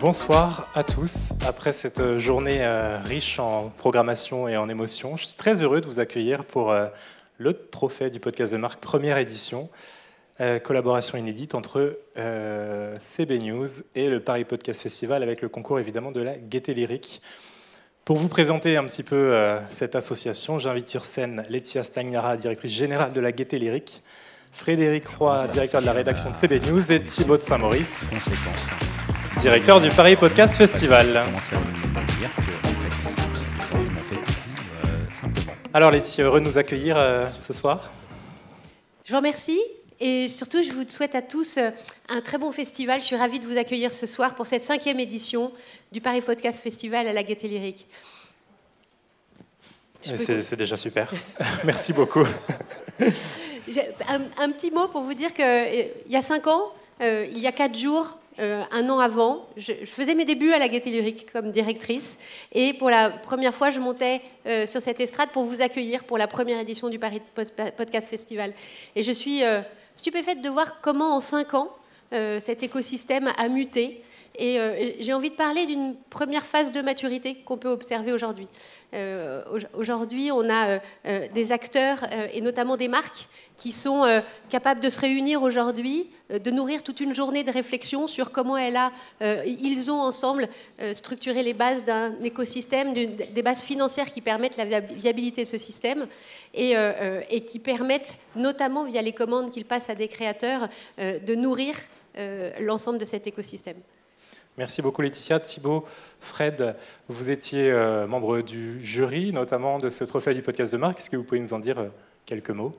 Bonsoir à tous. Après cette journée riche en programmation et en émotions, je suis très heureux de vous accueillir pour le trophée du podcast de marque, première édition, collaboration inédite entre CB News et le Paris Podcast Festival, avec le concours évidemment de la Gaieté Lyrique. Pour vous présenter un petit peu cette association, j'invite sur scène Laetitia Stagnara, directrice générale de la Gaieté Lyrique, Frédéric Roy, directeur de la rédaction de CB News, et Thibaut de Saint-Maurice, directeur du Paris Podcast Festival. Alors Laetitia, heureux de nous accueillir ce soir. Je vous remercie et surtout je vous souhaite à tous un très bon festival. Je suis ravie de vous accueillir ce soir pour cette 5e édition du Paris Podcast Festival à la Gaieté Lyrique. C'est déjà super. Merci beaucoup. Un petit mot pour vous dire qu'il y a 5 ans, il y a 4 jours, un an avant, je faisais mes débuts à la Gaieté Lyrique comme directrice et pour la première fois, je montais sur cette estrade pour vous accueillir pour la première édition du Paris Podcast Festival. Et je suis stupéfaite de voir comment en 5 ans, cet écosystème a muté. Et j'ai envie de parler d'une première phase de maturité qu'on peut observer aujourd'hui. Aujourd'hui, on a des acteurs et notamment des marques qui sont capables de se réunir aujourd'hui, de nourrir toute une journée de réflexion sur comment ils ont ensemble structuré les bases d'un écosystème, des bases financières qui permettent la viabilité de ce système et qui permettent, notamment via les commandes qu'ils passent à des créateurs, de nourrir l'ensemble de cet écosystème. Merci beaucoup Laetitia. Thibaut, Fred, vous étiez membre du jury, notamment de ce trophée du podcast de marque. Est-ce que vous pouvez nous en dire quelques mots ?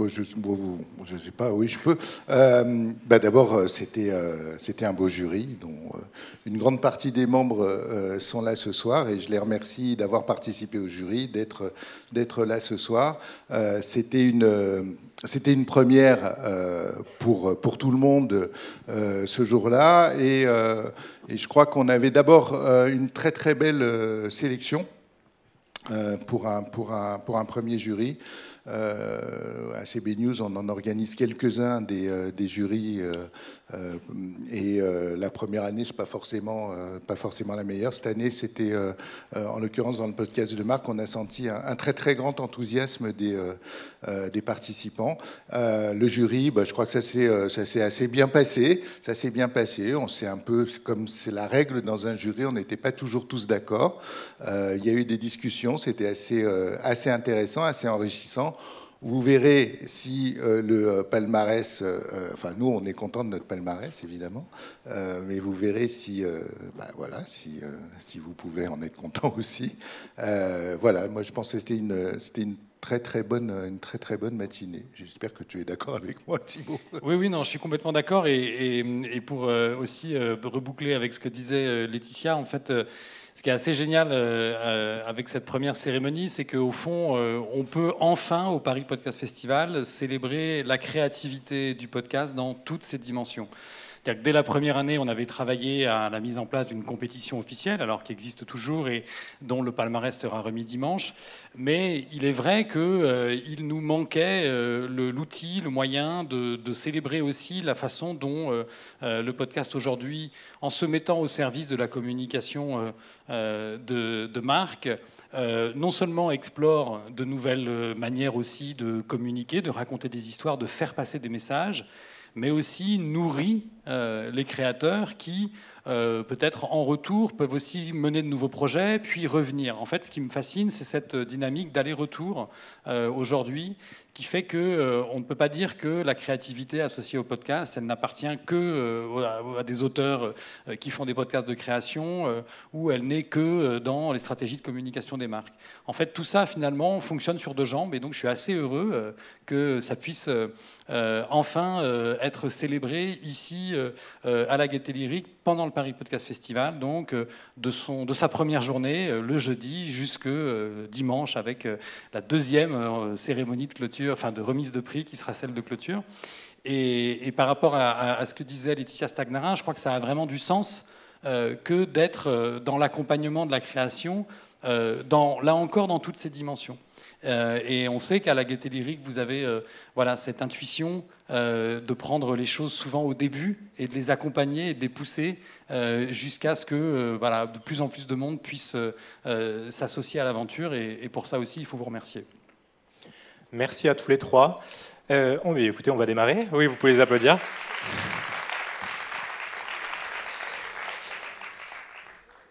Je ne sais pas, oui, je peux. D'abord, c'était un beau jury, dont une grande partie des membres sont là ce soir, et je les remercie d'avoir participé au jury, d'être là ce soir. C'était une première pour tout le monde ce jour-là, et je crois qu'on avait d'abord une très très belle sélection pour un premier jury. À CB News, on en organise quelques-uns des jurys et la première année, c'est pas forcément la meilleure. Cette année, c'était en l'occurrence dans le podcast de marque, on a senti un très très grand enthousiasme des participants. Le jury, je crois que ça s'est assez bien passé. Ça s'est bien passé. On s'est un peu, comme c'est la règle dans un jury, on n'était pas toujours tous d'accord. Il y a eu des discussions, c'était assez intéressant, assez enrichissant. Vous verrez si le palmarès, nous on est content de notre palmarès évidemment, mais vous verrez si vous pouvez en être content aussi. Moi je pense que c'était une très très bonne matinée. J'espère que tu es d'accord avec moi, Thibaut. Oui, non, je suis complètement d'accord et pour aussi reboucler avec ce que disait Laetitia, en fait. Ce qui est assez génial avec cette première cérémonie, c'est qu'au fond, on peut enfin, au Paris Podcast Festival, célébrer la créativité du podcast dans toutes ses dimensions. C'est-à-dire que dès la première année, on avait travaillé à la mise en place d'une compétition officielle, alors qui existe toujours et dont le palmarès sera remis dimanche. Mais il est vrai qu'il nous manquait l'outil, le moyen de célébrer aussi la façon dont le podcast aujourd'hui, en se mettant au service de la communication de marque, non seulement explore de nouvelles manières aussi de communiquer, de raconter des histoires, de faire passer des messages, mais aussi nourrit les créateurs qui, peut-être en retour, peuvent aussi mener de nouveaux projets, puis revenir. En fait, ce qui me fascine, c'est cette dynamique d'aller-retour aujourd'hui, qui fait qu'on ne peut pas dire que la créativité associée au podcast, elle n'appartient que à des auteurs qui font des podcasts de création, ou elle n'est que dans les stratégies de communication des marques. En fait, tout ça, finalement, fonctionne sur 2 jambes, et donc je suis assez heureux que ça puisse enfin être célébré ici à la Gaieté Lyrique pendant le Paris Podcast Festival, donc de sa première journée, le jeudi, jusque dimanche, avec la 2e cérémonie de clôture, de remise de prix, qui sera celle de clôture. Et par rapport à ce que disait Laetitia Stagnara, je crois que ça a vraiment du sens que d'être dans l'accompagnement de la création là encore dans toutes ces dimensions. Et on sait qu'à la Gaîté Lyrique, vous avez cette intuition de prendre les choses souvent au début et de les accompagner et de les pousser jusqu'à ce que de plus en plus de monde puisse s'associer à l'aventure. Et pour ça aussi, il faut vous remercier. Merci à tous les trois. Écoutez, on va démarrer. Oui, vous pouvez les applaudir.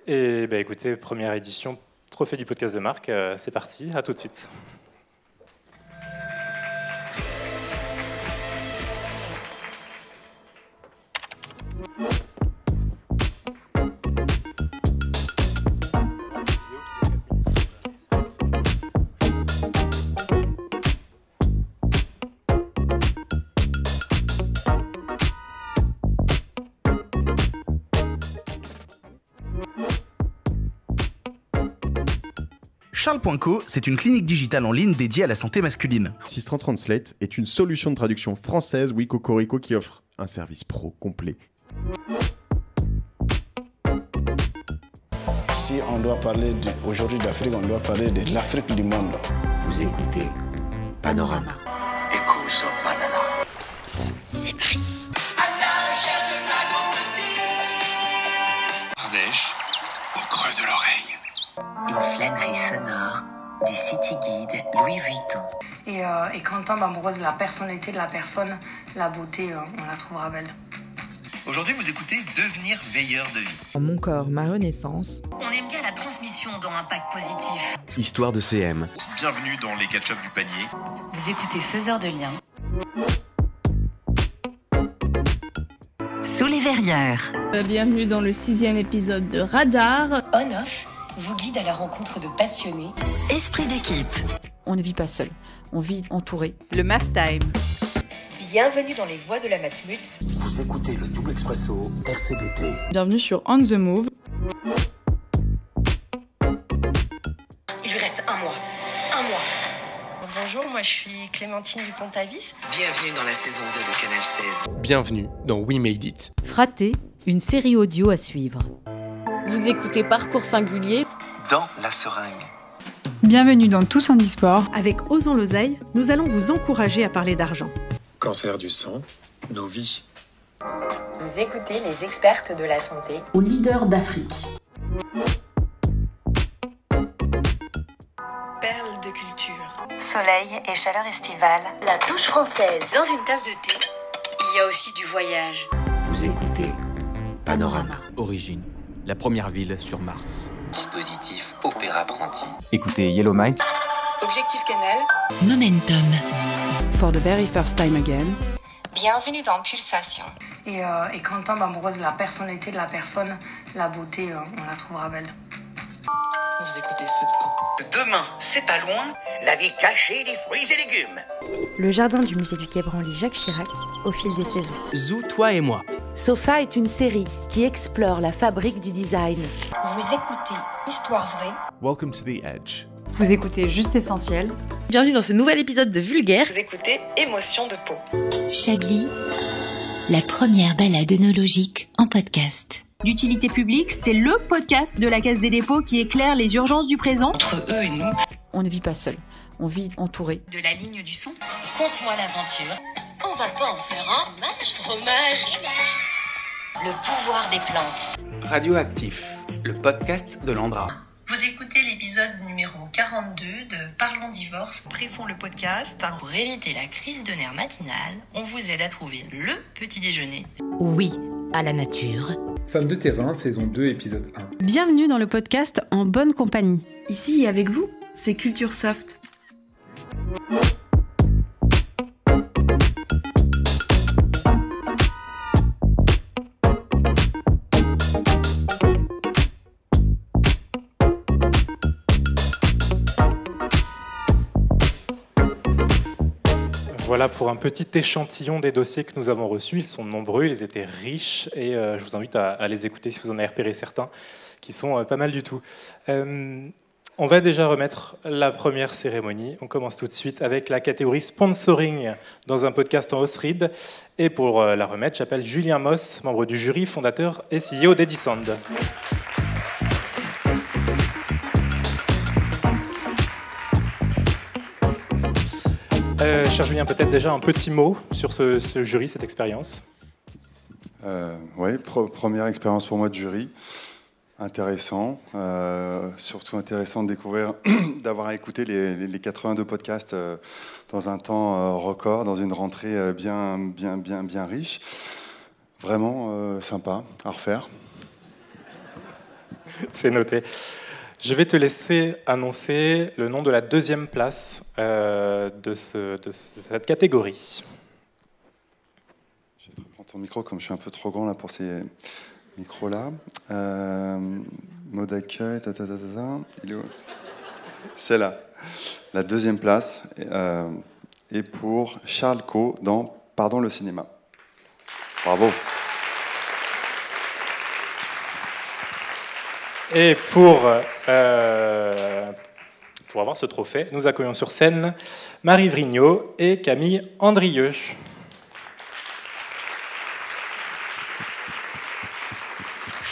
Et écoutez, première édition, Trophée du podcast de Marc, c'est parti, à tout de suite. Charles.co, c'est une clinique digitale en ligne dédiée à la santé masculine. Assistant Translate est une solution de traduction française Cocorico qui offre un service pro complet. Si on doit parler aujourd'hui d'Afrique, on doit parler de l'Afrique du monde. Vous écoutez Panorama. Echoes of Banana. C'est Paris. Ardèche, au creux de l'oreille. Une flânerie sonore des City Guides Louis Vuitton. Et quand on tombe amoureux de la personnalité de la personne, la beauté, on la trouvera belle. Aujourd'hui, vous écoutez Devenir veilleur de vie. Mon corps, ma renaissance. On aime bien la transmission dans Impact Positif. Histoire de CM. Bienvenue dans les catch-up du panier. Vous écoutez Faiseur de liens. Sous les verrières. Bienvenue dans le 6e épisode de Radar. On-Off vous guide à la rencontre de passionnés. Esprit d'équipe. On ne vit pas seul, on vit entouré. Le MAF Time. Bienvenue dans les voies de la Matmut. Vous écoutez le Double Expresso RCBT. Bienvenue sur On The Move. Il lui reste un mois. Un mois. Bonjour, moi je suis Clémentine Dupont-Avis. Bienvenue dans la saison 2 de Canal 16. Bienvenue dans We Made It. Fraté, une série audio à suivre. Vous écoutez Parcours Singulier. Dans la seringue. Bienvenue dans Tous en e-sport. Avec Osons l'Oseille, nous allons vous encourager à parler d'argent. Cancer du sang, nos vies. Vous écoutez les expertes de la santé. Aux leaders d'Afrique. Perles de culture. Soleil et chaleur estivale. La touche française. Dans une tasse de thé, il y a aussi du voyage. Vous écoutez Panorama. Origine, la première ville sur Mars. Dispositif Opéra Apprenti. Écoutez Yellowmind. Objectif Canal. Momentum. For the very first time again. Bienvenue dans Pulsation. Et quand on tombe amoureux de la personnalité de la personne, la beauté, on la trouvera belle. Vous écoutez Feu de camp. Demain, c'est pas loin, la vie cachée des fruits et légumes. Le jardin du musée du Quai Branly Jacques Chirac, au fil des saisons. Zou, toi et moi. Sofa est une série qui explore la fabrique du design. Vous écoutez Histoire vraie. Welcome to the Edge. Vous écoutez Juste Essentiel. Bienvenue dans ce nouvel épisode de Vulgaire. Vous écoutez Émotion de peau. Chablis, la première balade œnologique en podcast. D'utilité publique, c'est le podcast de la Caisse des dépôts qui éclaire les urgences du présent. Entre eux et nous. On ne vit pas seul, on vit entouré. De la ligne du son. Conte-moi l'aventure. On va pas en faire un fromage. Le pouvoir des plantes. Radioactif, le podcast de l'Andra. Vous écoutez l'épisode numéro 42 de Parlons Divorce. Préfons le podcast. Pour éviter la crise de nerfs matinale, on vous aide à trouver le petit déjeuner. Oui, à la nature. Femme de terrain, saison 2, épisode 1. Bienvenue dans le podcast En bonne compagnie. Ici et avec vous, c'est Culture Soft. Voilà pour un petit échantillon des dossiers que nous avons reçus. Ils sont nombreux, ils étaient riches et je vous invite à les écouter si vous en avez repéré certains qui sont pas mal du tout. On va déjà remettre la première cérémonie. On commence tout de suite avec la catégorie sponsoring dans un podcast en Osrid. Et pour la remettre, j'appelle Julien Moss, membre du jury, fondateur et CEO d'Edisand. cher Julien, peut-être déjà un petit mot sur ce jury, cette expérience. Oui, première expérience pour moi de jury. Intéressant, surtout intéressant de découvrir, d'avoir écouté les 82 podcasts dans un temps record, dans une rentrée bien riche. Vraiment sympa à refaire. C'est noté. Je vais te laisser annoncer le nom de la deuxième place de cette catégorie. Je vais te reprendre ton micro, comme je suis un peu trop grand là pour ces micros-là. Mot d'accueil, il est où ? C'est là. La deuxième place est pour Charles Caux dans Pardon le cinéma. Bravo. Et pour avoir ce trophée, nous accueillons sur scène Marie Vrignaud et Camille Andrieux.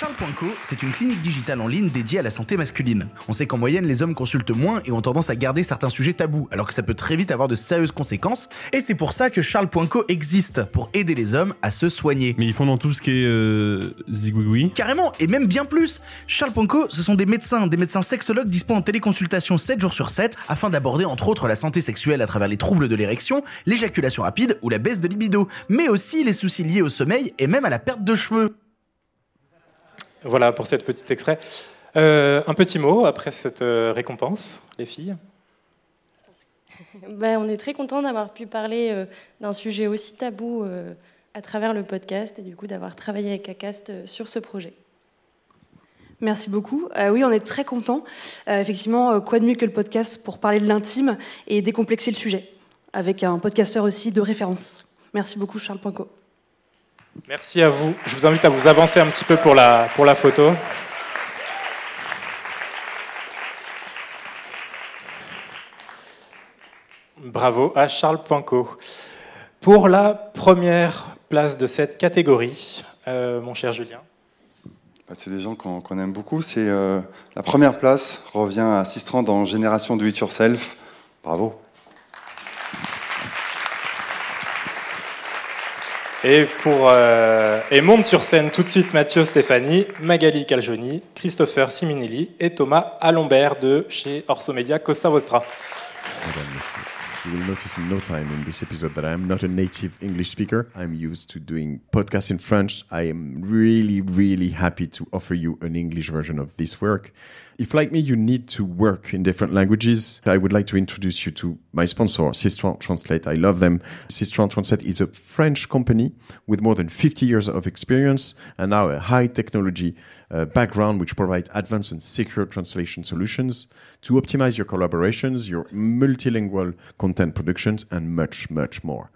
Charles.co, c'est une clinique digitale en ligne dédiée à la santé masculine. On sait qu'en moyenne, les hommes consultent moins et ont tendance à garder certains sujets tabous, alors que ça peut très vite avoir de sérieuses conséquences. Et c'est pour ça que Charles.co existe, pour aider les hommes à se soigner. Mais ils font dans tout ce qui est zigouigoui. Carrément, et même bien plus. Charles.co, ce sont des médecins sexologues dispo en téléconsultation 7 jours sur 7, afin d'aborder entre autres la santé sexuelle à travers les troubles de l'érection, l'éjaculation rapide ou la baisse de libido, mais aussi les soucis liés au sommeil et même à la perte de cheveux. Voilà pour cet petit extrait. Un petit mot après cette récompense, les filles. On est très contents d'avoir pu parler d'un sujet aussi tabou à travers le podcast et du coup d'avoir travaillé avec Acast sur ce projet. Merci beaucoup. Oui, on est très contents. Effectivement, quoi de mieux que le podcast pour parler de l'intime et décomplexer le sujet, avec un podcasteur aussi de référence. Merci beaucoup, Charles.co. Merci à vous. Je vous invite à vous avancer un petit peu pour la photo. Bravo à Charles.co. Pour la première place de cette catégorie, mon cher Julien. C'est des gens qu'on aime beaucoup. C'est la première place revient à Sistran dans Génération Do It Yourself. Bravo. Et monte sur scène tout de suite Mathieu Stéphanie, Magali Calgioni, Christopher Siminelli et Thomas Alombert de chez Orso Media Costa Vostra. You will notice in no time in this episode that I am not a native English speaker. I'm used to doing podcasts in French. I am really, really happy to offer you an English version of this work. If, like me, you need to work in different languages, I would like to introduce you to my sponsor, Sistran Translate. I love them. Sistran Translate is a French company with more than 50 years of experience and now a high technology background which provide advanced and secure translation solutions to optimize your collaborations, your multilingual content productions, and much, much more.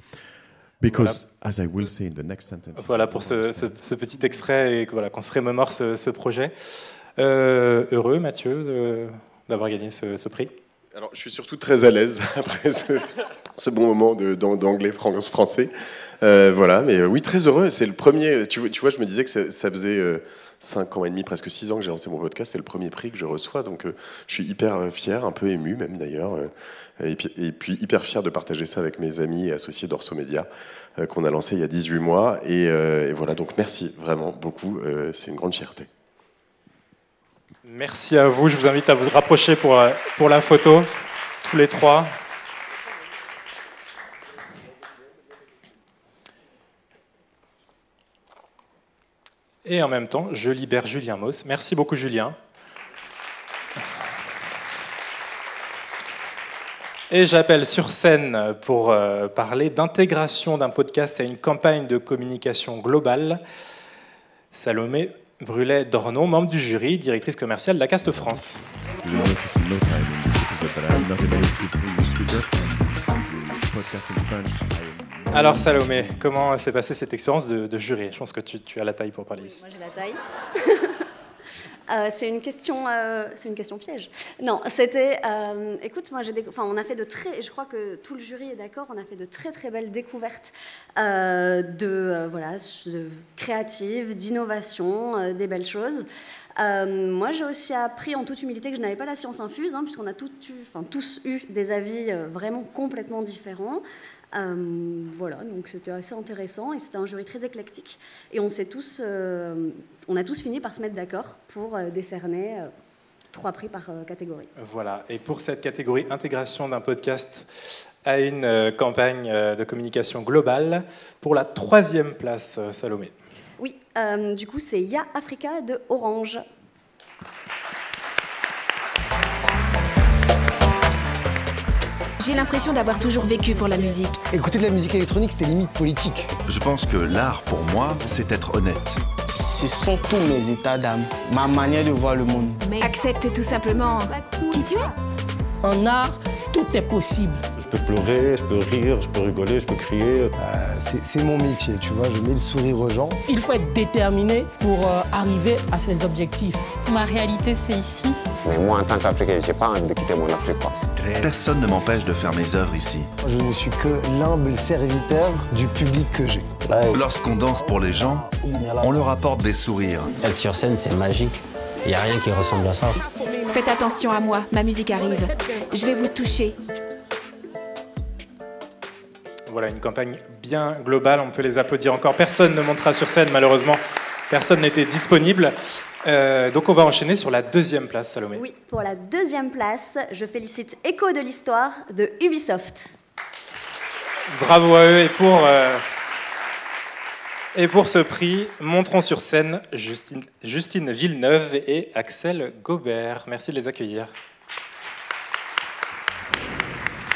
Because, as I will say in the next sentence... Voilà pour ce petit extrait et voilà, qu'on se remémore ce projet. Heureux, Mathieu, d'avoir gagné ce prix. Alors, je suis surtout très à l'aise après ce bon moment d'anglais français. Voilà, mais oui, très heureux. C'est le premier. Tu vois, je me disais que ça faisait 5 ans et demi, presque 6 ans que j'ai lancé mon podcast. C'est le premier prix que je reçois, donc je suis hyper fier, un peu ému même d'ailleurs, et puis hyper fier de partager ça avec mes amis et associés d'Orso Media qu'on a lancé il y a 18 mois. Et voilà, donc merci vraiment beaucoup. C'est une grande fierté. Merci à vous. Je vous invite à vous rapprocher pour la photo, tous les trois. Et en même temps, je libère Julien Mauss. Merci beaucoup, Julien. Et j'appelle sur scène pour parler d'intégration d'un podcast à une campagne de communication globale Salomé Brulet-Dornon, membre du jury, directrice commerciale d'Acast France. Alors Salomé, comment s'est passée cette expérience de jury ? Je pense que tu as la taille pour parler ici. Moi j'ai la taille. C'est une question piège. Non, c'était. Écoute, moi on a fait je crois que tout le jury est d'accord. On a fait de très très belles découvertes créatives, d'innovation, des belles choses. Moi, j'ai aussi appris en toute humilité que je n'avais pas la science infuse, puisqu'on a tous eu des avis vraiment complètement différents. Voilà, donc c'était assez intéressant et c'était un jury très éclectique. Et on a tous fini par se mettre d'accord pour décerner 3 prix par catégorie. Voilà, et pour cette catégorie intégration d'un podcast à une campagne de communication globale, pour la 3e place, Salomé. Oui, du coup c'est Ya Africa de Orange. J'ai l'impression d'avoir toujours vécu pour la musique. Écouter de la musique électronique, c'était limite politique. Je pense que l'art, pour moi, c'est être honnête. Ce sont tous mes états d'âme, ma manière de voir le monde. Accepte tout simplement qui tu es. En art, tout est possible. Je peux pleurer, je peux rire, je peux rigoler, je peux crier. C'est mon métier, tu vois, je mets le sourire aux gens. Il faut être déterminé pour arriver à ses objectifs. Ma réalité, c'est ici. Mais moi, en tant qu'Africain, j'ai pas envie de quitter mon Afrique. Personne ne m'empêche de faire mes œuvres ici. Je ne suis que l'humble serviteur du public que j'ai. Lorsqu'on danse pour les gens, on leur apporte des sourires. Être sur scène, c'est magique. Il n'y a rien qui ressemble à ça. Faites attention à moi, ma musique arrive. Je vais vous toucher. Voilà, une campagne bien globale, on peut les applaudir encore. Personne ne montera sur scène, malheureusement. Personne n'était disponible. Donc on va enchaîner sur la 2e place, Salomé. Oui, pour la 2e place, je félicite Écho de l'Histoire de Ubisoft. Bravo à eux. Et pour ce prix, montrons sur scène Justine Villeneuve et Axel Gobert. Merci de les accueillir.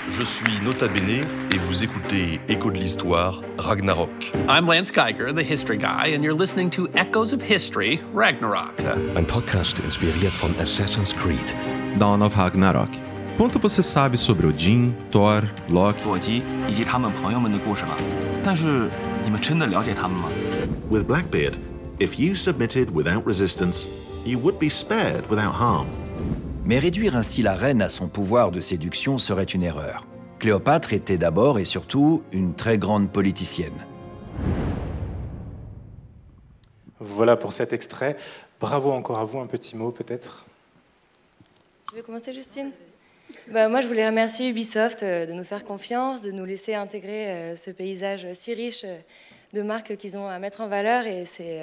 Je suis Nota Bene et vous écoutez Écho de l'Histoire, Ragnarok. I'm Lance Geiger, the history guy, and you're listening to Echoes of History, Ragnarok. Ein Podcast inspiriert von Assassin's Creed. Dawn of Ragnarok. Quanto você sabe sobre Odin, Thor, Loki? 洛基以及他们朋友们的故事吗？但是你们真的了解他们吗？ With Blackbeard, if you submitted without resistance, you would be spared without harm. Mais réduire ainsi la reine à son pouvoir de séduction serait une erreur. Cléopâtre était d'abord et surtout une très grande politicienne. Voilà pour cet extrait. Bravo encore à vous, un petit mot peut-être. Tu veux commencer, Justine ? Moi, je voulais remercier Ubisoft de nous faire confiance, de nous laisser intégrer ce paysage si riche de marques qu'ils ont à mettre en valeur, et c'est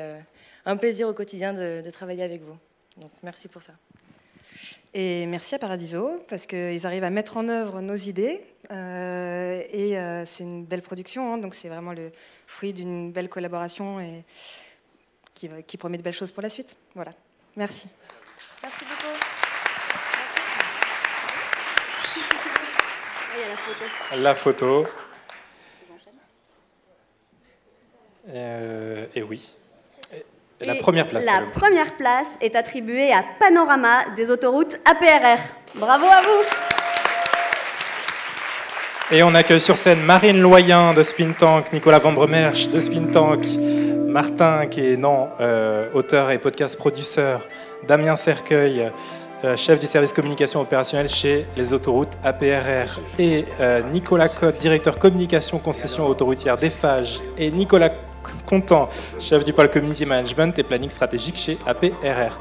un plaisir au quotidien de travailler avec vous. Donc merci pour ça. Et merci à Paradiso, parce qu'ils arrivent à mettre en œuvre nos idées. Et c'est une belle production, donc c'est vraiment le fruit d'une belle collaboration et qui promet de belles choses pour la suite. Voilà, merci. Merci beaucoup. La photo. Et oui. La première place. La première place est attribuée à Panorama des autoroutes APRR. Bravo à vous. Et on accueille sur scène Marine Loyen de Spin Tank, Nicolas Vambremersch de Spin Tank, Martin qui est auteur et podcast producteur, Damien Cercueil, chef du service communication opérationnelle chez les autoroutes APRR, et Nicolas Cotte, directeur communication concession autoroutière d'Eiffage, et Nicolas Contant, chef du pôle community management et planning stratégique chez APRR.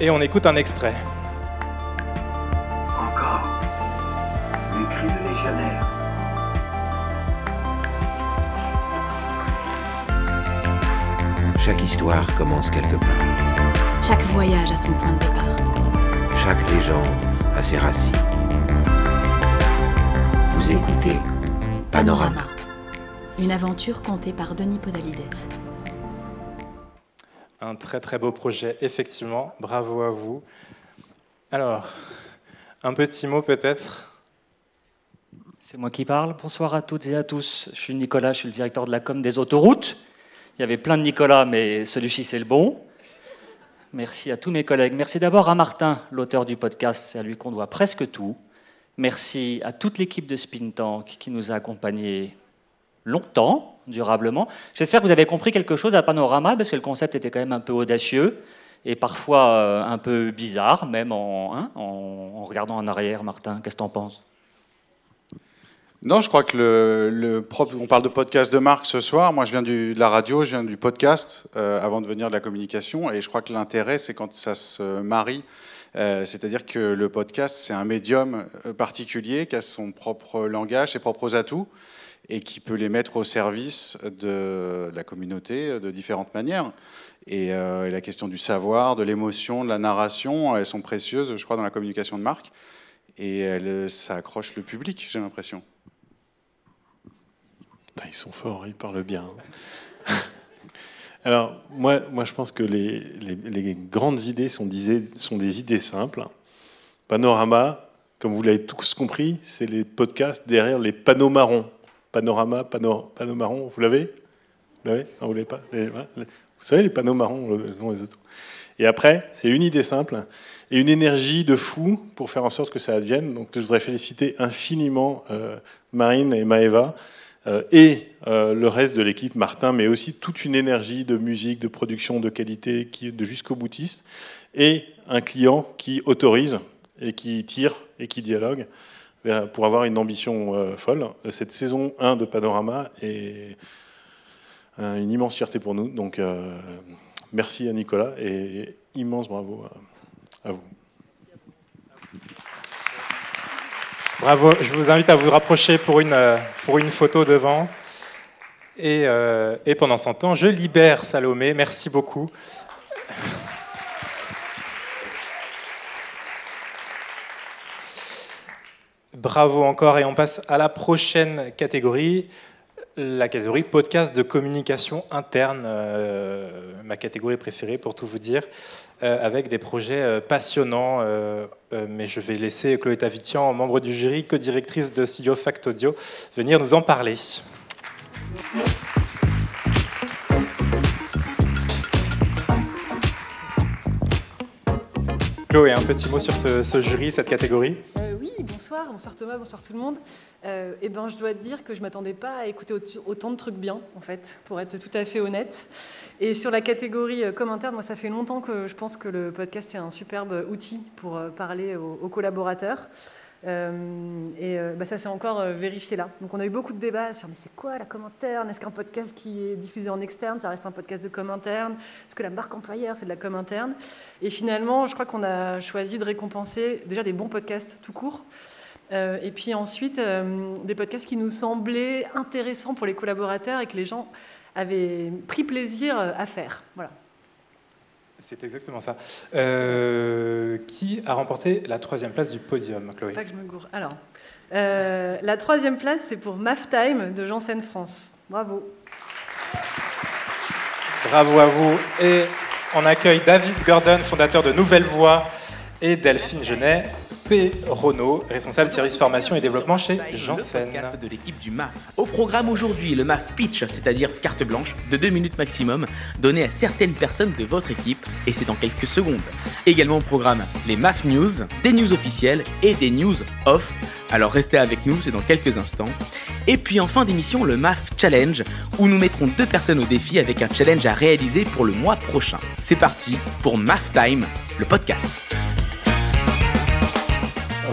Et on écoute un extrait. Encore, les cris de légionnaires. Chaque histoire commence quelque part. Chaque voyage a son point de départ. Chaque légende a ses racines. Vous écoutez Panorama. Une aventure contée par Denis Podalides. Un très très beau projet, effectivement. Bravo à vous. Alors, un petit mot peut-être. C'est moi qui parle. Bonsoir à toutes et à tous. Je suis Nicolas, je suis le directeur de la com des autoroutes. Il y avait plein de Nicolas, mais celui-ci c'est le bon. Merci à tous mes collègues. Merci d'abord à Martin, l'auteur du podcast. C'est à lui qu'on doit presque tout. Merci à toute l'équipe de Spin Tank qui nous a accompagnés longtemps, durablement. J'espère que vous avez compris quelque chose à Panorama, parce que le concept était quand même un peu audacieux et parfois un peu bizarre, même en regardant en arrière. Martin, qu'est-ce que t'en penses ? Non, je crois que on parle de podcast de marque ce soir. Moi, je viens de la radio, je viens du podcast avant de venir de la communication. Et je crois que l'intérêt, c'est quand ça se marie. C'est-à-dire que le podcast, c'est un médium particulier qui a son propre langage, ses propres atouts, et qui peut les mettre au service de la communauté de différentes manières. Et la question du savoir, de l'émotion, de la narration, elles sont précieuses, je crois, dans la communication de marque. Et ça accroche le public, j'ai l'impression. Ils sont forts, ils parlent bien. Alors, moi, je pense que les grandes idées sont des idées simples. Panorama, comme vous l'avez tous compris, c'est les podcasts derrière les panneaux marrons. Panorama, panneau marron, vous l'avez ? Vous l'avez ? Non, vous l'avez pas ? Vous savez, les panneaux marrons, les autos. Et après, c'est une idée simple et une énergie de fou pour faire en sorte que ça advienne. Donc, je voudrais féliciter infiniment Marine et Maëva et le reste de l'équipe, Martin, mais aussi toute une énergie de musique, de production, de qualité, de jusqu'au boutiste, et un client qui autorise et qui tire et qui dialogue pour avoir une ambition folle. Cette saison 1 de Panorama est une immense fierté pour nous. Donc, merci à Nicolas et immense bravo à vous. Bravo, je vous invite à vous rapprocher pour une photo devant. Et pendant ce temps, je libère Salomé. Merci beaucoup. Bravo encore, et on passe à la prochaine catégorie, la catégorie podcast de communication interne, ma catégorie préférée pour tout vous dire, avec des projets passionnants, mais je vais laisser Chloé Tavitian, membre du jury, co-directrice de Studio Fact Audio, venir nous en parler. Chloé, un petit mot sur ce jury, cette catégorie. Oui, bonsoir Thomas, bonsoir tout le monde. Je dois te dire que je ne m'attendais pas à écouter autant de trucs bien, en fait, pour être tout à fait honnête. Et sur la catégorie commentaire, moi, ça fait longtemps que je pense que le podcast est un superbe outil pour parler aux collaborateurs. Ça s'est encore vérifié là. Donc on a eu beaucoup de débats sur mais c'est quoi la commentaire ? Est-ce qu'un podcast qui est diffusé en externe, ça reste un podcast de com interne ? Est-ce que la marque employeur, c'est de la com interne ? Et finalement, je crois qu'on a choisi de récompenser déjà des bons podcasts tout court, et puis ensuite des podcasts qui nous semblaient intéressants pour les collaborateurs et que les gens avaient pris plaisir à faire. Voilà. C'est exactement ça. Qui a remporté la 3e place du podium, Chloé ? Pas que je me gourre. Alors, la 3e place, c'est pour MAF Time de Janssen France. Bravo. Bravo à vous. Et on accueille David Gordon, fondateur de Nouvelle Voix, et Delphine Genet, Renaud, responsable de service formation et développement chez Janssen. Le podcast de l'équipe du MAF. Au programme aujourd'hui, le MAF Pitch, c'est-à-dire carte blanche de 2 minutes maximum, donnée à certaines personnes de votre équipe, et c'est dans quelques secondes. Également au programme, les MAF News, des news officielles et des news off. Alors restez avec nous, c'est dans quelques instants. Et puis en fin d'émission, le MAF Challenge, où nous mettrons 2 personnes au défi avec un challenge à réaliser pour le mois prochain. C'est parti pour MAF Time, le podcast.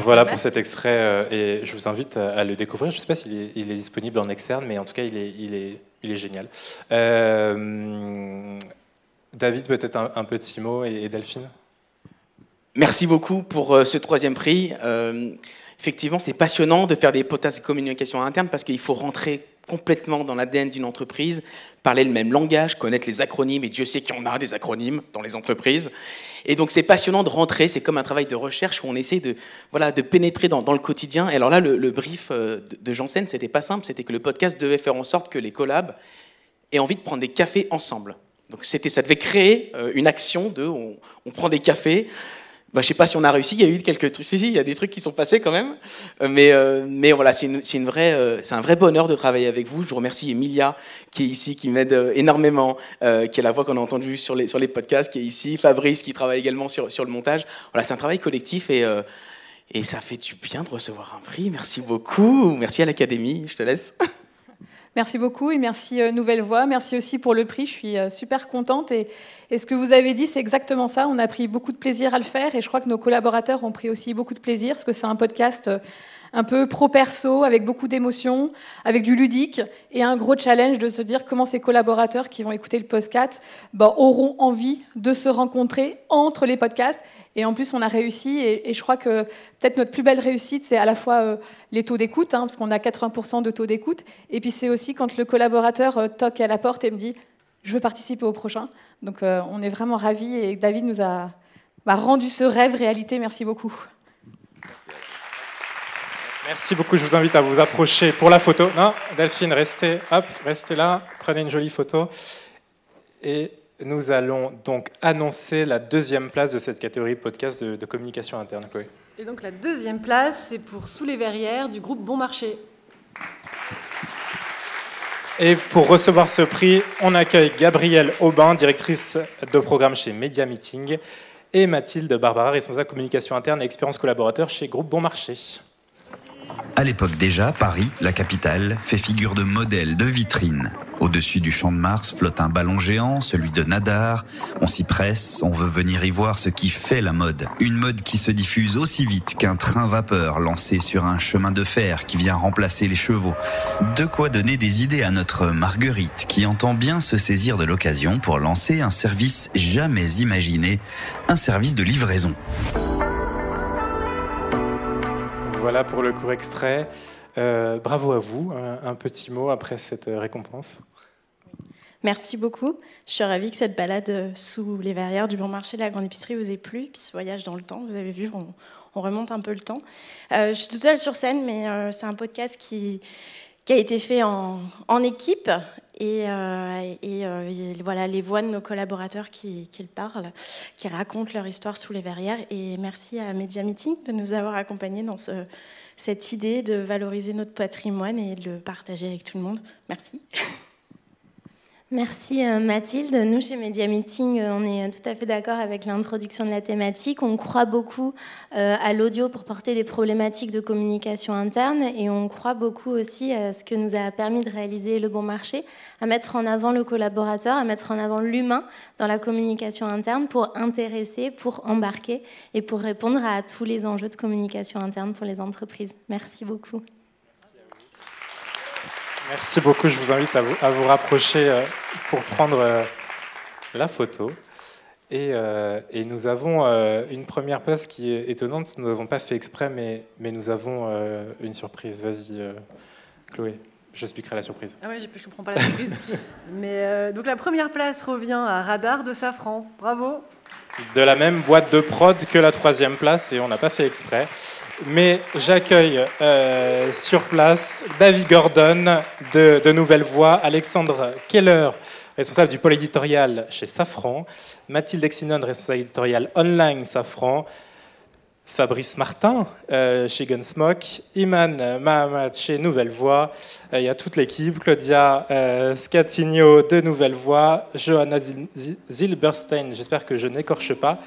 Voilà pour cet extrait, et je vous invite à le découvrir. Je ne sais pas s'il est disponible en externe, mais en tout cas, il est génial. David, peut-être un petit mot, et Delphine ? Merci beaucoup pour ce 3e prix. Effectivement, c'est passionnant de faire des podcasts de communication interne parce qu'il faut rentrer complètement dans l'ADN d'une entreprise, parler le même langage, connaître les acronymes, et Dieu sait qu'il y en a des acronymes dans les entreprises. Et donc c'est passionnant de rentrer, c'est comme un travail de recherche où on essaie de pénétrer dans le quotidien. Et alors là, le brief de Janssen, c'était pas simple, c'était que le podcast devait faire en sorte que les collabs aient envie de prendre des cafés ensemble. Donc ça devait créer une action de on prend des cafés. Je ne sais pas si on a réussi, il y a eu quelques trucs, il y a des trucs qui sont passés quand même, mais voilà, c'est un vrai bonheur de travailler avec vous. Je vous remercie Emilia qui est ici, qui m'aide énormément, qui est la voix qu'on a entendue sur les podcasts, qui est ici, Fabrice qui travaille également sur le montage. Voilà, c'est un travail collectif et ça fait du bien de recevoir un prix. Merci beaucoup, merci à l'Académie, je te laisse. Merci beaucoup et merci Nouvelle Voix. Merci aussi pour le prix, je suis super contente. Et ce que vous avez dit, c'est exactement ça. On a pris beaucoup de plaisir à le faire et je crois que nos collaborateurs ont pris aussi beaucoup de plaisir parce que c'est un podcast un peu pro-perso, avec beaucoup d'émotions, avec du ludique, et un gros challenge de se dire comment ces collaborateurs qui vont écouter le podcast auront envie de se rencontrer entre les podcasts. Et en plus, on a réussi, et je crois que peut-être notre plus belle réussite, c'est à la fois les taux d'écoute, parce qu'on a 80% de taux d'écoute, et puis c'est aussi quand le collaborateur toque à la porte et me dit « je veux participer au prochain ». Donc on est vraiment ravis, et David nous a rendu ce rêve réalité. Merci beaucoup. Merci beaucoup, je vous invite à vous approcher pour la photo. Non, Delphine, restez là, prenez une jolie photo. Et nous allons donc annoncer la deuxième place de cette catégorie podcast de communication interne. Chloé. Et donc la deuxième place, c'est pour Sous les Verrières du groupe Bon Marché. Et pour recevoir ce prix, on accueille Gabrielle Aubin, directrice de programme chez Media Meeting, et Mathilde Barbara, responsable communication interne et expérience collaborateur chez Groupe Bon Marché. À l'époque déjà, Paris, la capitale, fait figure de modèle, de vitrine. Au-dessus du Champ de Mars flotte un ballon géant, celui de Nadar. On s'y presse, on veut venir y voir ce qui fait la mode. Une mode qui se diffuse aussi vite qu'un train vapeur lancé sur un chemin de fer qui vient remplacer les chevaux. De quoi donner des idées à notre Marguerite, qui entend bien se saisir de l'occasion pour lancer un service jamais imaginé, un service de livraison. Voilà pour le court extrait. Bravo à vous. Un petit mot après cette récompense. Merci beaucoup. Je suis ravie que cette balade sous les verrières du Bon Marché de la Grande Épicerie vous ait plu. Puis ce voyage dans le temps, vous avez vu, on remonte un peu le temps. Je suis toute seule sur scène, mais c'est un podcast qui a été fait en équipe. Et voilà les voix de nos collaborateurs qui parlent, qui racontent leur histoire sous les verrières. Et merci à Media Meeting de nous avoir accompagnés dans cette idée de valoriser notre patrimoine et de le partager avec tout le monde. Merci. Merci Mathilde. Nous, chez Media Meeting, on est tout à fait d'accord avec l'introduction de la thématique. On croit beaucoup à l'audio pour porter des problématiques de communication interne, et on croit beaucoup aussi à ce que nous a permis de réaliser le Bon Marché, à mettre en avant le collaborateur, à mettre en avant l'humain dans la communication interne pour intéresser, pour embarquer et pour répondre à tous les enjeux de communication interne pour les entreprises. Merci beaucoup. Merci beaucoup, je vous invite à vous rapprocher pour prendre la photo. Et nous avons une première place qui est étonnante, nous n'avons pas fait exprès, mais nous avons une surprise. Vas-y, Chloé, j'expliquerai la surprise. Ah oui, je ne comprends pas la surprise. Mais donc la première place revient à Radar de Safran. Bravo. De la même boîte de prod que la troisième place, et on n'a pas fait exprès. Mais j'accueille sur place David Gordon de Nouvelle Voix, Alexandre Keller, responsable du pôle éditorial chez Safran, Mathilde Exinon, responsable éditorial online Safran, Fabrice Martin chez Gunsmoke, Iman Mahamat chez Nouvelle Voix, il y a toute l'équipe, Claudia Scatigno de Nouvelle Voix, Johanna Zilberstein, j'espère que je n'écorche pas,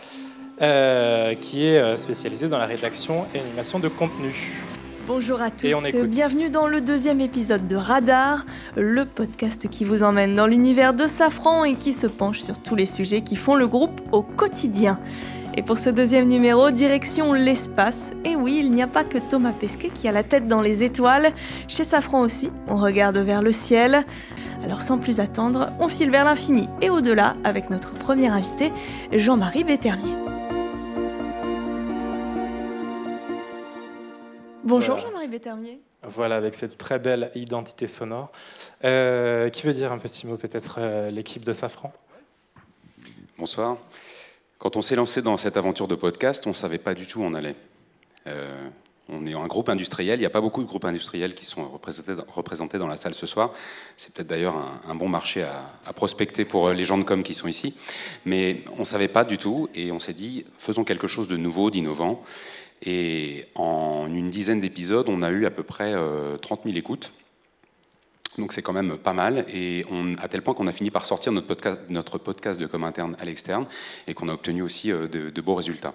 qui est spécialisée dans la rédaction et l'animation de contenu. Bonjour à tous, bienvenue dans le deuxième épisode de Radar, le podcast qui vous emmène dans l'univers de Safran et qui se penche sur tous les sujets qui font le groupe au quotidien. Et pour ce deuxième numéro, direction l'espace. Et oui, il n'y a pas que Thomas Pesquet qui a la tête dans les étoiles. Chez Safran aussi, on regarde vers le ciel. Alors sans plus attendre, on file vers l'infini et au-delà avec notre premier invité, Jean-Marie Bétermier. Bonjour voilà. Jean-Marie Bétermier. Voilà, avec cette très belle identité sonore. Qui veut dire un petit mot, peut-être l'équipe de Safran ? Bonsoir. Quand on s'est lancé dans cette aventure de podcast, on ne savait pas du tout où on allait. On est un groupe industriel, il n'y a pas beaucoup de groupes industriels qui sont représentés dans la salle ce soir. C'est peut-être d'ailleurs un bon marché à prospecter pour les gens de com qui sont ici. Mais on ne savait pas du tout et on s'est dit, faisons quelque chose de nouveau, d'innovant. Et en une dizaine d'épisodes, on a eu à peu près 30 000 écoutes. Donc c'est quand même pas mal, et à tel point qu'on a fini par sortir notre podcast de com interne à l'externe, et qu'on a obtenu aussi de beaux résultats.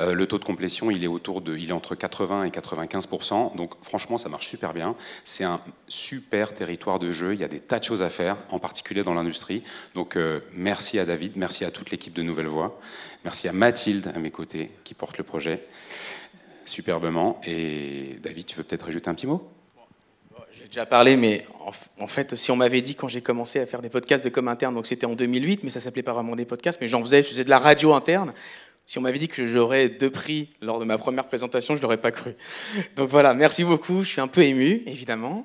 Le taux de complétion, il est entre 80 et 95%, donc franchement ça marche super bien. C'est un super territoire de jeu, il y a des tas de choses à faire, en particulier dans l'industrie. Donc merci à David, merci à toute l'équipe de Nouvelle Voix, merci à Mathilde à mes côtés qui porte le projet. superbement. Et David, tu veux peut-être rajouter un petit mot ? J'ai déjà parlé, mais en fait, si on m'avait dit quand j'ai commencé à faire des podcasts de com interne, donc c'était en 2008, mais ça s'appelait pas vraiment des podcasts, mais je faisais de la radio interne. Si on m'avait dit que j'aurais 2 prix lors de ma première présentation, je ne l'aurais pas cru. Donc voilà, merci beaucoup. Je suis un peu ému, évidemment.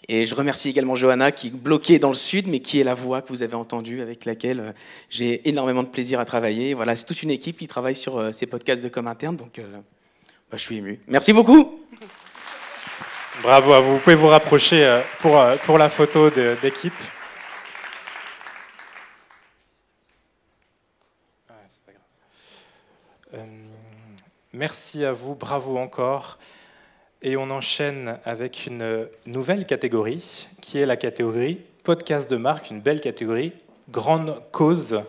Et je remercie également Johanna, qui est bloquée dans le sud, mais qui est la voix que vous avez entendue, avec laquelle j'ai énormément de plaisir à travailler. Voilà, c'est toute une équipe qui travaille sur ces podcasts de com interne, donc je suis ému. Merci beaucoup. Bravo à vous. Vous pouvez vous rapprocher pour la photo d'équipe. Merci à vous, bravo encore. Et on enchaîne avec une nouvelle catégorie, qui est la catégorie podcast de marque, une belle catégorie, grande cause.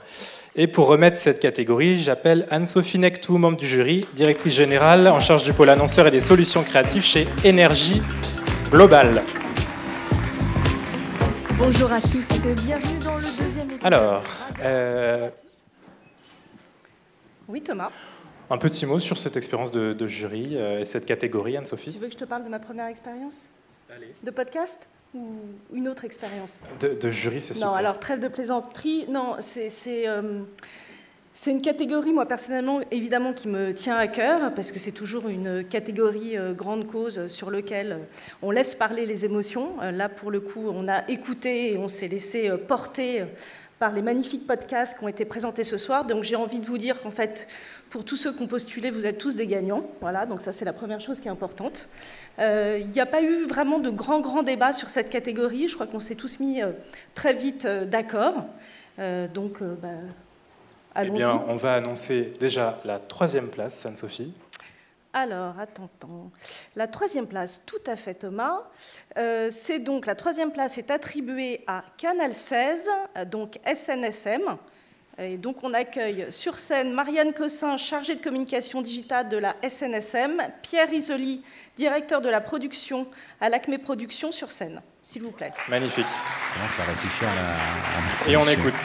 Et pour remettre cette catégorie, j'appelle Anne-Sophie Nectou, membre du jury, directrice générale en charge du pôle annonceur et des solutions créatives chez Énergie Global. Bonjour à tous et bienvenue dans le deuxième épisode. Alors, oui Thomas. Un petit mot sur cette expérience de jury et cette catégorie, Anne-Sophie. Tu veux que je te parle de ma première expérience ? Allez. De podcast ou une autre expérience ? De jury, c'est super. Non, alors trêve de plaisanterie. Non, c'est une catégorie, moi personnellement, évidemment, qui me tient à cœur, parce que c'est toujours une catégorie grande cause sur laquelle on laisse parler les émotions. Là, pour le coup, on a écouté et on s'est laissé porter par les magnifiques podcasts qui ont été présentés ce soir. Donc j'ai envie de vous dire qu'en fait, pour tous ceux qui ont postulé, vous êtes tous des gagnants. Voilà, donc ça c'est la première chose qui est importante. Il n'y a pas eu vraiment de grands débats sur cette catégorie. Je crois qu'on s'est tous mis très vite d'accord. Allons-y. Eh bien, on va annoncer déjà la 3e place, Anne-Sophie. Alors, attends. La 3e place, tout à fait, Thomas. C'est donc la 3e place est attribuée à Canal 16, donc SNSM. Et donc, on accueille sur scène Marianne Cossin, chargée de communication digitale de la SNSM, Pierre Isoli, directeur de la production à l'Acme Productions sur scène. S'il vous plaît. Magnifique. On commence à réfléchir à et on écoute.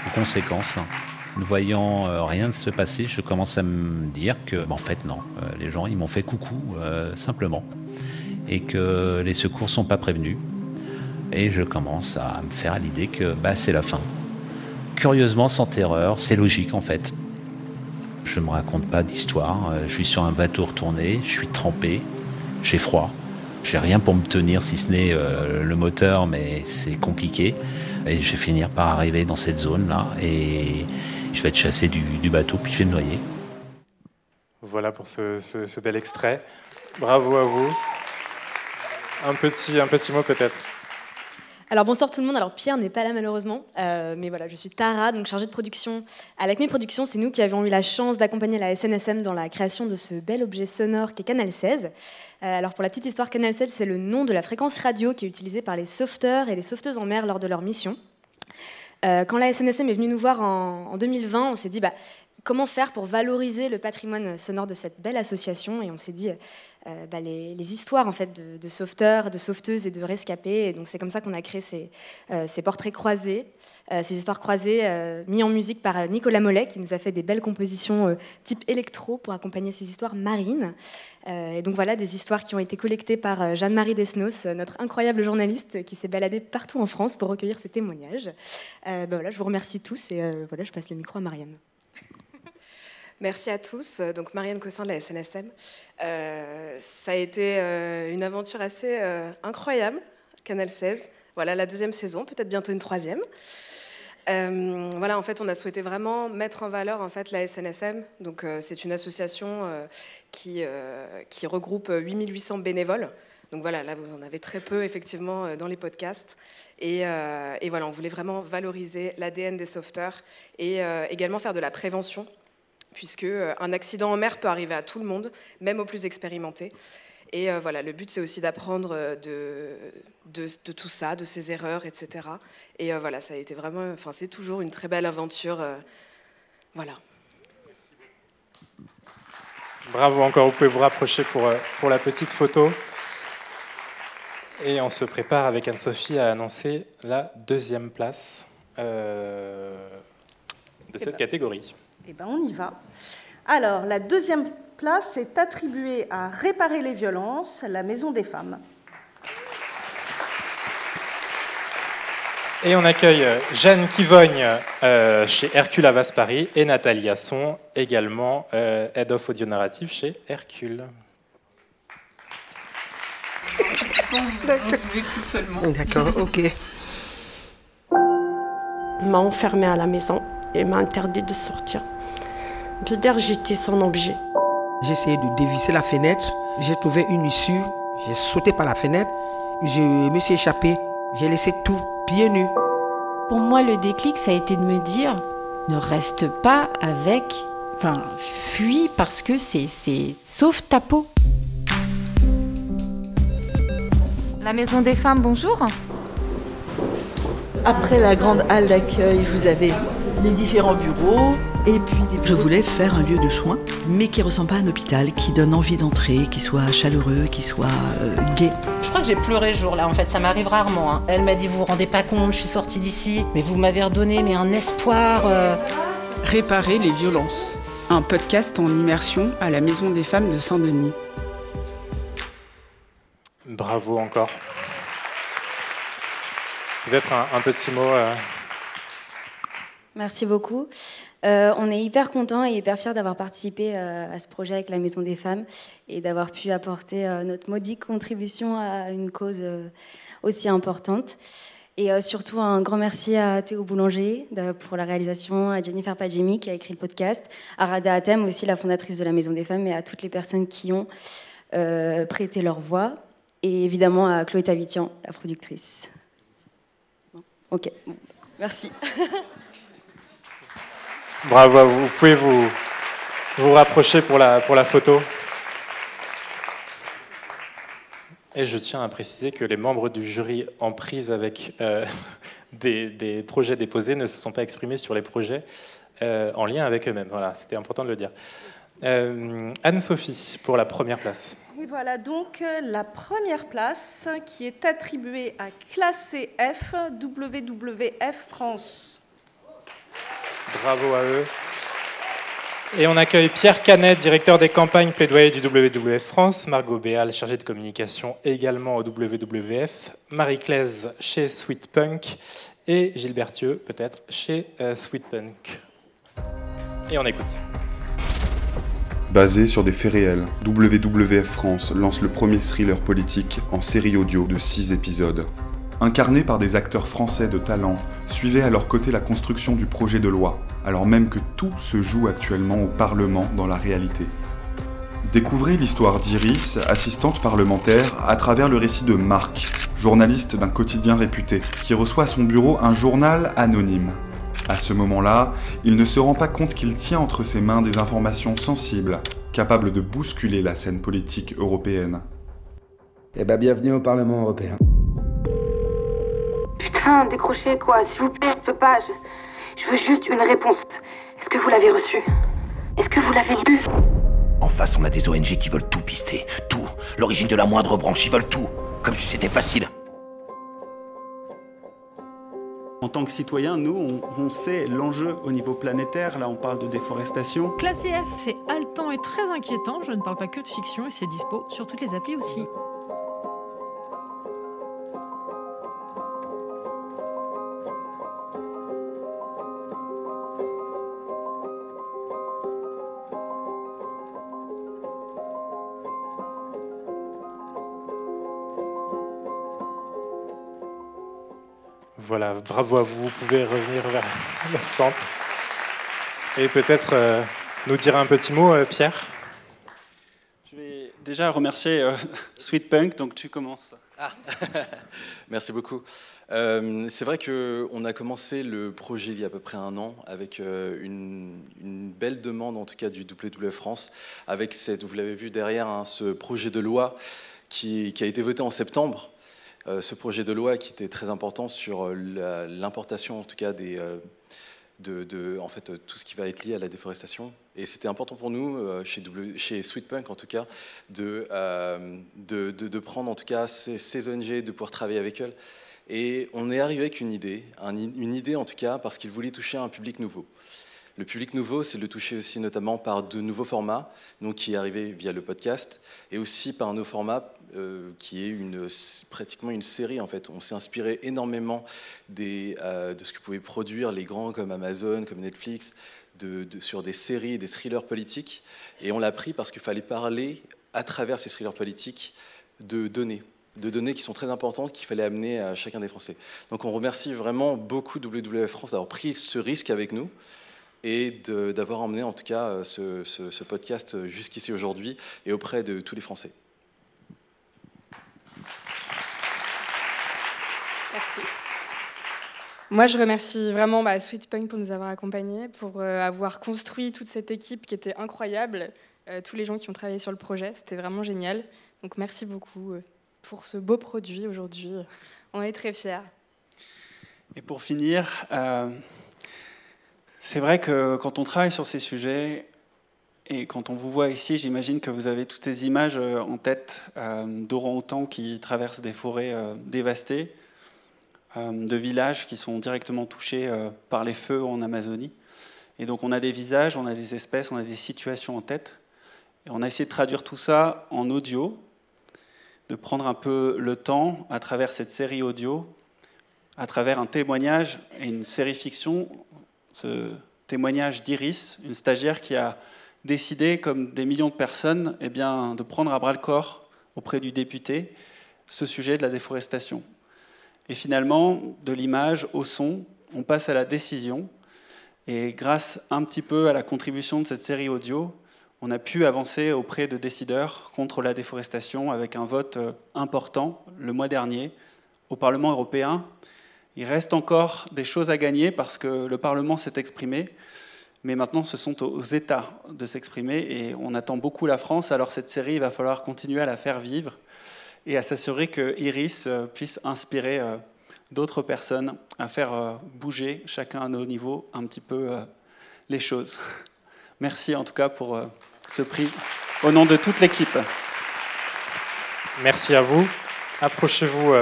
Aux conséquences. Ne voyant rien se passer, je commence à me dire que, en fait, non. Les gens, ils m'ont fait coucou, simplement. Et que les secours ne sont pas prévenus. Et je commence à me faire à l'idée que c'est la fin. Curieusement, sans terreur, c'est logique, en fait. Je ne me raconte pas d'histoire. Je suis sur un bateau retourné, je suis trempé, j'ai froid. J'ai rien pour me tenir, si ce n'est le moteur, mais c'est compliqué. Et je vais finir par arriver dans cette zone-là. Et je vais être chassé du bateau, puis je vais me noyer. Voilà pour ce bel extrait. Bravo à vous. Un petit mot peut-être. Alors bonsoir tout le monde, alors Pierre n'est pas là malheureusement, mais voilà, je suis Tara, donc chargée de production à l'Acme Productions. C'est nous qui avons eu la chance d'accompagner la SNSM dans la création de ce bel objet sonore qu'est Canal 16. Alors pour la petite histoire, Canal 16 c'est le nom de la fréquence radio qui est utilisée par les sauveteurs et les sauveteuses en mer lors de leur mission. Quand la SNSM est venue nous voir en 2020, on s'est dit comment faire pour valoriser le patrimoine sonore de cette belle association, et on s'est dit les histoires en fait de sauveteurs, de sauveteuses et de rescapés. Et donc c'est comme ça qu'on a créé ces portraits croisés, ces histoires croisées mis en musique par Nicolas Mollet, qui nous a fait des belles compositions type électro pour accompagner ces histoires marines. Et donc voilà, des histoires qui ont été collectées par Jeanne-Marie Desnos, notre incroyable journaliste qui s'est baladée partout en France pour recueillir ces témoignages. Voilà, je vous remercie tous et voilà, je passe le micro à Marianne. Merci à tous. Donc Marianne Cossin de la SNSM. Ça a été une aventure assez incroyable, Canal 16. Voilà, la 2e saison, peut-être bientôt une 3e. Voilà, en fait, on a souhaité vraiment mettre en valeur en fait la SNSM. Donc c'est une association qui regroupe 8800 bénévoles. Donc voilà, là vous en avez très peu effectivement dans les podcasts. Et voilà, on voulait vraiment valoriser l'ADN des sauveteurs et également faire de la prévention, puisque un accident en mer peut arriver à tout le monde, même aux plus expérimentés. Et voilà, le but, c'est aussi d'apprendre de tout ça, de ses erreurs, etc. Et voilà, ça a été vraiment, c'est toujours une très belle aventure. Voilà. Bravo encore, vous pouvez vous rapprocher pour la petite photo. Et on se prépare avec Anne-Sophie à annoncer la 2e place de cette catégorie. Eh ben, on y va. Alors, la 2e place est attribuée à Réparer les violences, la Maison des femmes. Et on accueille Jeanne Kivogne chez Hercule Havas Paris et Nathalie Asson, également Head of Audio Narrative chez Hercule. On vous écoute seulement. D'accord, ok. M'a enfermée à la maison et m'a interdit de sortir. Je veux dire, j'étais son objet. J'ai essayé de dévisser la fenêtre. J'ai trouvé une issue. J'ai sauté par la fenêtre. Je me suis échappé. J'ai laissé tout pieds nus. Pour moi, le déclic, ça a été de me dire, ne reste pas avec... Enfin, fuis parce que c'est sauve ta peau. La Maison des femmes, bonjour. Après la grande halle d'accueil, vous avez les différents bureaux et puis Je voulais faire un lieu de soins, mais qui ne ressemble pas à un hôpital, qui donne envie d'entrer, qui soit chaleureux, qui soit gai. Je crois que j'ai pleuré ce jour-là, en fait, ça m'arrive rarement. Hein. Elle m'a dit, vous vous rendez pas compte, je suis sortie d'ici, mais vous m'avez redonné un espoir. Réparer les violences, un podcast en immersion à la Maison des femmes de Saint-Denis. Bravo encore. Peut-être un petit mot. Merci beaucoup. On est hyper contents et hyper fiers d'avoir participé à ce projet avec la Maison des femmes et d'avoir pu apporter notre modique contribution à une cause aussi importante. Et surtout, un grand merci à Théo Boulanger pour la réalisation, à Jennifer Padjemi qui a écrit le podcast, à Rada Hatem, aussi la fondatrice de la Maison des femmes, et à toutes les personnes qui ont prêté leur voix, et évidemment à Chloé Tavitian, la productrice. Ok, bon, merci. Bravo à vous. Vous pouvez vous rapprocher pour la photo. Et je tiens à préciser que les membres du jury en prise avec des projets déposés ne se sont pas exprimés sur les projets en lien avec eux-mêmes. Voilà, c'était important de le dire. Anne-Sophie, pour la première place. Et voilà donc la première place qui est attribuée à Classé F, WWF France. Bravo à eux. Et on accueille Pierre Canet, directeur des campagnes plaidoyer du WWF France, Margot Béal, chargée de communication également au WWF, Marie Claise chez Sweet Punk et Gilbert Thieu, peut-être, chez Sweet Punk. Et on écoute. Basé sur des faits réels, WWF France lance le premier thriller politique en série audio de 6 épisodes. Incarnés par des acteurs français de talent, suivez à leur côté la construction du projet de loi, alors même que tout se joue actuellement au Parlement dans la réalité. Découvrez l'histoire d'Iris, assistante parlementaire, à travers le récit de Marc, journaliste d'un quotidien réputé, qui reçoit à son bureau un journal anonyme. À ce moment-là, il ne se rend pas compte qu'il tient entre ses mains des informations sensibles, capables de bousculer la scène politique européenne. Eh ben, bienvenue au Parlement européen. Putain, décrochez quoi, s'il vous plaît, je peux pas, je veux juste une réponse. Est-ce que vous l'avez reçue? Est-ce que vous l'avez lu? En face, on a des ONG qui veulent tout pister, tout. L'origine de la moindre branche, ils veulent tout. Comme si c'était facile. En tant que citoyen, nous, on sait l'enjeu au niveau planétaire. Là, on parle de déforestation. Classé F, c'est haletant et très inquiétant. Je ne parle pas que de fiction et c'est dispo sur toutes les applis aussi. Voilà, bravo à vous. Vous pouvez revenir vers le centre. Et peut-être nous dire un petit mot, Pierre. Je vais déjà remercier Sweet Punk, donc tu commences. Ah. Merci beaucoup. C'est vrai qu'on a commencé le projet il y a à peu près 1 an avec une belle demande, en tout cas du WWF France, avec vous l'avez vu derrière, hein, ce projet de loi qui a été voté en septembre. Ce projet de loi qui était très important sur l'importation, en tout cas, en fait, tout ce qui va être lié à la déforestation. Et c'était important pour nous, chez Sweet Punk en tout cas, de prendre en tout cas ces ONG, de pouvoir travailler avec elles. Et on est arrivé avec une idée en tout cas, parce qu'ils voulaient toucher un public nouveau. Le public nouveau, c'est de le toucher aussi notamment par de nouveaux formats, donc qui est arrivé via le podcast, et aussi par un nouveau format qui est pratiquement une série en fait. On s'est inspiré énormément de ce que pouvaient produire les grands comme Amazon, comme Netflix, sur des séries, des thrillers politiques, et on l'a pris parce qu'il fallait parler à travers ces thrillers politiques de données qui sont très importantes qu'il fallait amener à chacun des Français. Donc on remercie vraiment beaucoup WWF France d'avoir pris ce risque avec nous et d'avoir emmené en tout cas ce podcast jusqu'ici aujourd'hui et auprès de tous les Français. Merci. Moi, je remercie vraiment Sweetpoint pour nous avoir accompagnés, pour avoir construit toute cette équipe qui était incroyable, tous les gens qui ont travaillé sur le projet, c'était vraiment génial. Donc merci beaucoup pour ce beau produit aujourd'hui. On est très fiers. Et pour finir, c'est vrai que quand on travaille sur ces sujets, et quand on vous voit ici, j'imagine que vous avez toutes ces images en tête d'orangs-outans qui traversent des forêts dévastées, de villages qui sont directement touchés par les feux en Amazonie. Et donc on a des visages, on a des espèces, on a des situations en tête. Et on a essayé de traduire tout ça en audio, de prendre un peu le temps à travers cette série audio, à travers un témoignage et une série fiction, ce témoignage d'Iris, une stagiaire qui a décidé, comme des millions de personnes, de prendre à bras-le-corps auprès du député ce sujet de la déforestation. Et finalement, de l'image au son, on passe à la décision. Et grâce un petit peu à la contribution de cette série audio, on a pu avancer auprès de décideurs contre la déforestation avec un vote important le mois dernier au Parlement européen. Il reste encore des choses à gagner parce que le Parlement s'est exprimé, mais maintenant ce sont aux États de s'exprimer et on attend beaucoup la France. Alors cette série, il va falloir continuer à la faire vivre et à s'assurer que Iris puisse inspirer d'autres personnes à faire bouger, chacun à nos niveaux, un petit peu les choses. Merci en tout cas pour ce prix au nom de toute l'équipe. Merci à vous. Approchez-vous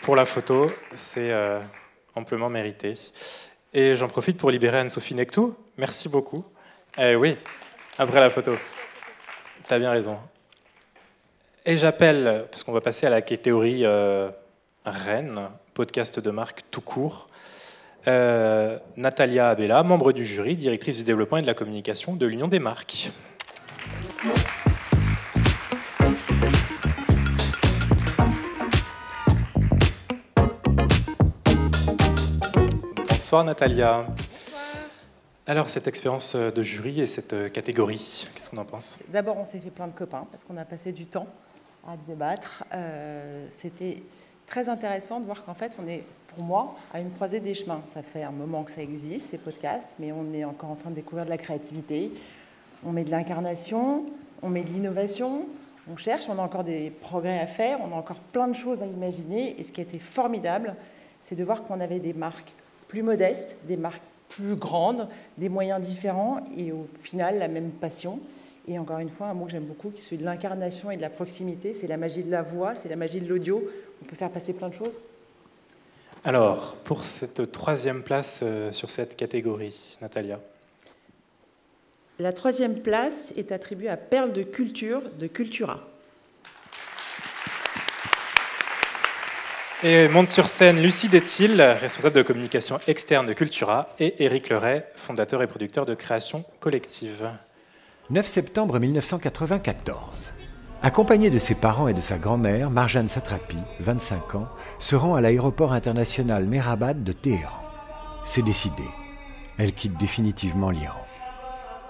pour la photo, c'est amplement mérité. Et j'en profite pour libérer Anne-Sophie Nectou. Merci beaucoup. Oui, après la photo. T'as bien raison. Et j'appelle, parce qu'on va passer à la catégorie Reine, podcast de marque tout court, Natalia Abella, membre du jury, directrice du développement et de la communication de l'Union des marques. Bonsoir Natalia. Alors cette expérience de jury et cette catégorie, qu'est-ce qu'on en pense? D'abord on s'est fait plein de copains parce qu'on a passé du temps à débattre. C'était très intéressant de voir qu'en fait on est, pour moi, à une croisée des chemins. Ça fait un moment que ça existe, ces podcasts, mais on est encore en train de découvrir de la créativité. On met de l'incarnation, on met de l'innovation, on cherche, on a encore des progrès à faire, on a encore plein de choses à imaginer. Et ce qui a été formidable, c'est de voir qu'on avait des marques plus modestes, des marques plus grandes, des moyens différents et au final la même passion. Et encore une fois, un mot que j'aime beaucoup, qui est celui de l'incarnation et de la proximité, c'est la magie de la voix, c'est la magie de l'audio. On peut faire passer plein de choses. Alors, pour cette troisième place sur cette catégorie, Natalia. La troisième place est attribuée à Perle de Culture de Cultura. Et monte sur scène Lucie Detil, responsable de communication externe de Cultura, et Éric Leray, fondateur et producteur de création collective. 9 septembre 1994. Accompagnée de ses parents et de sa grand-mère, Marjane Satrapi, 25 ans, se rend à l'aéroport international Mehrabad de Téhéran. C'est décidé. Elle quitte définitivement l'Iran.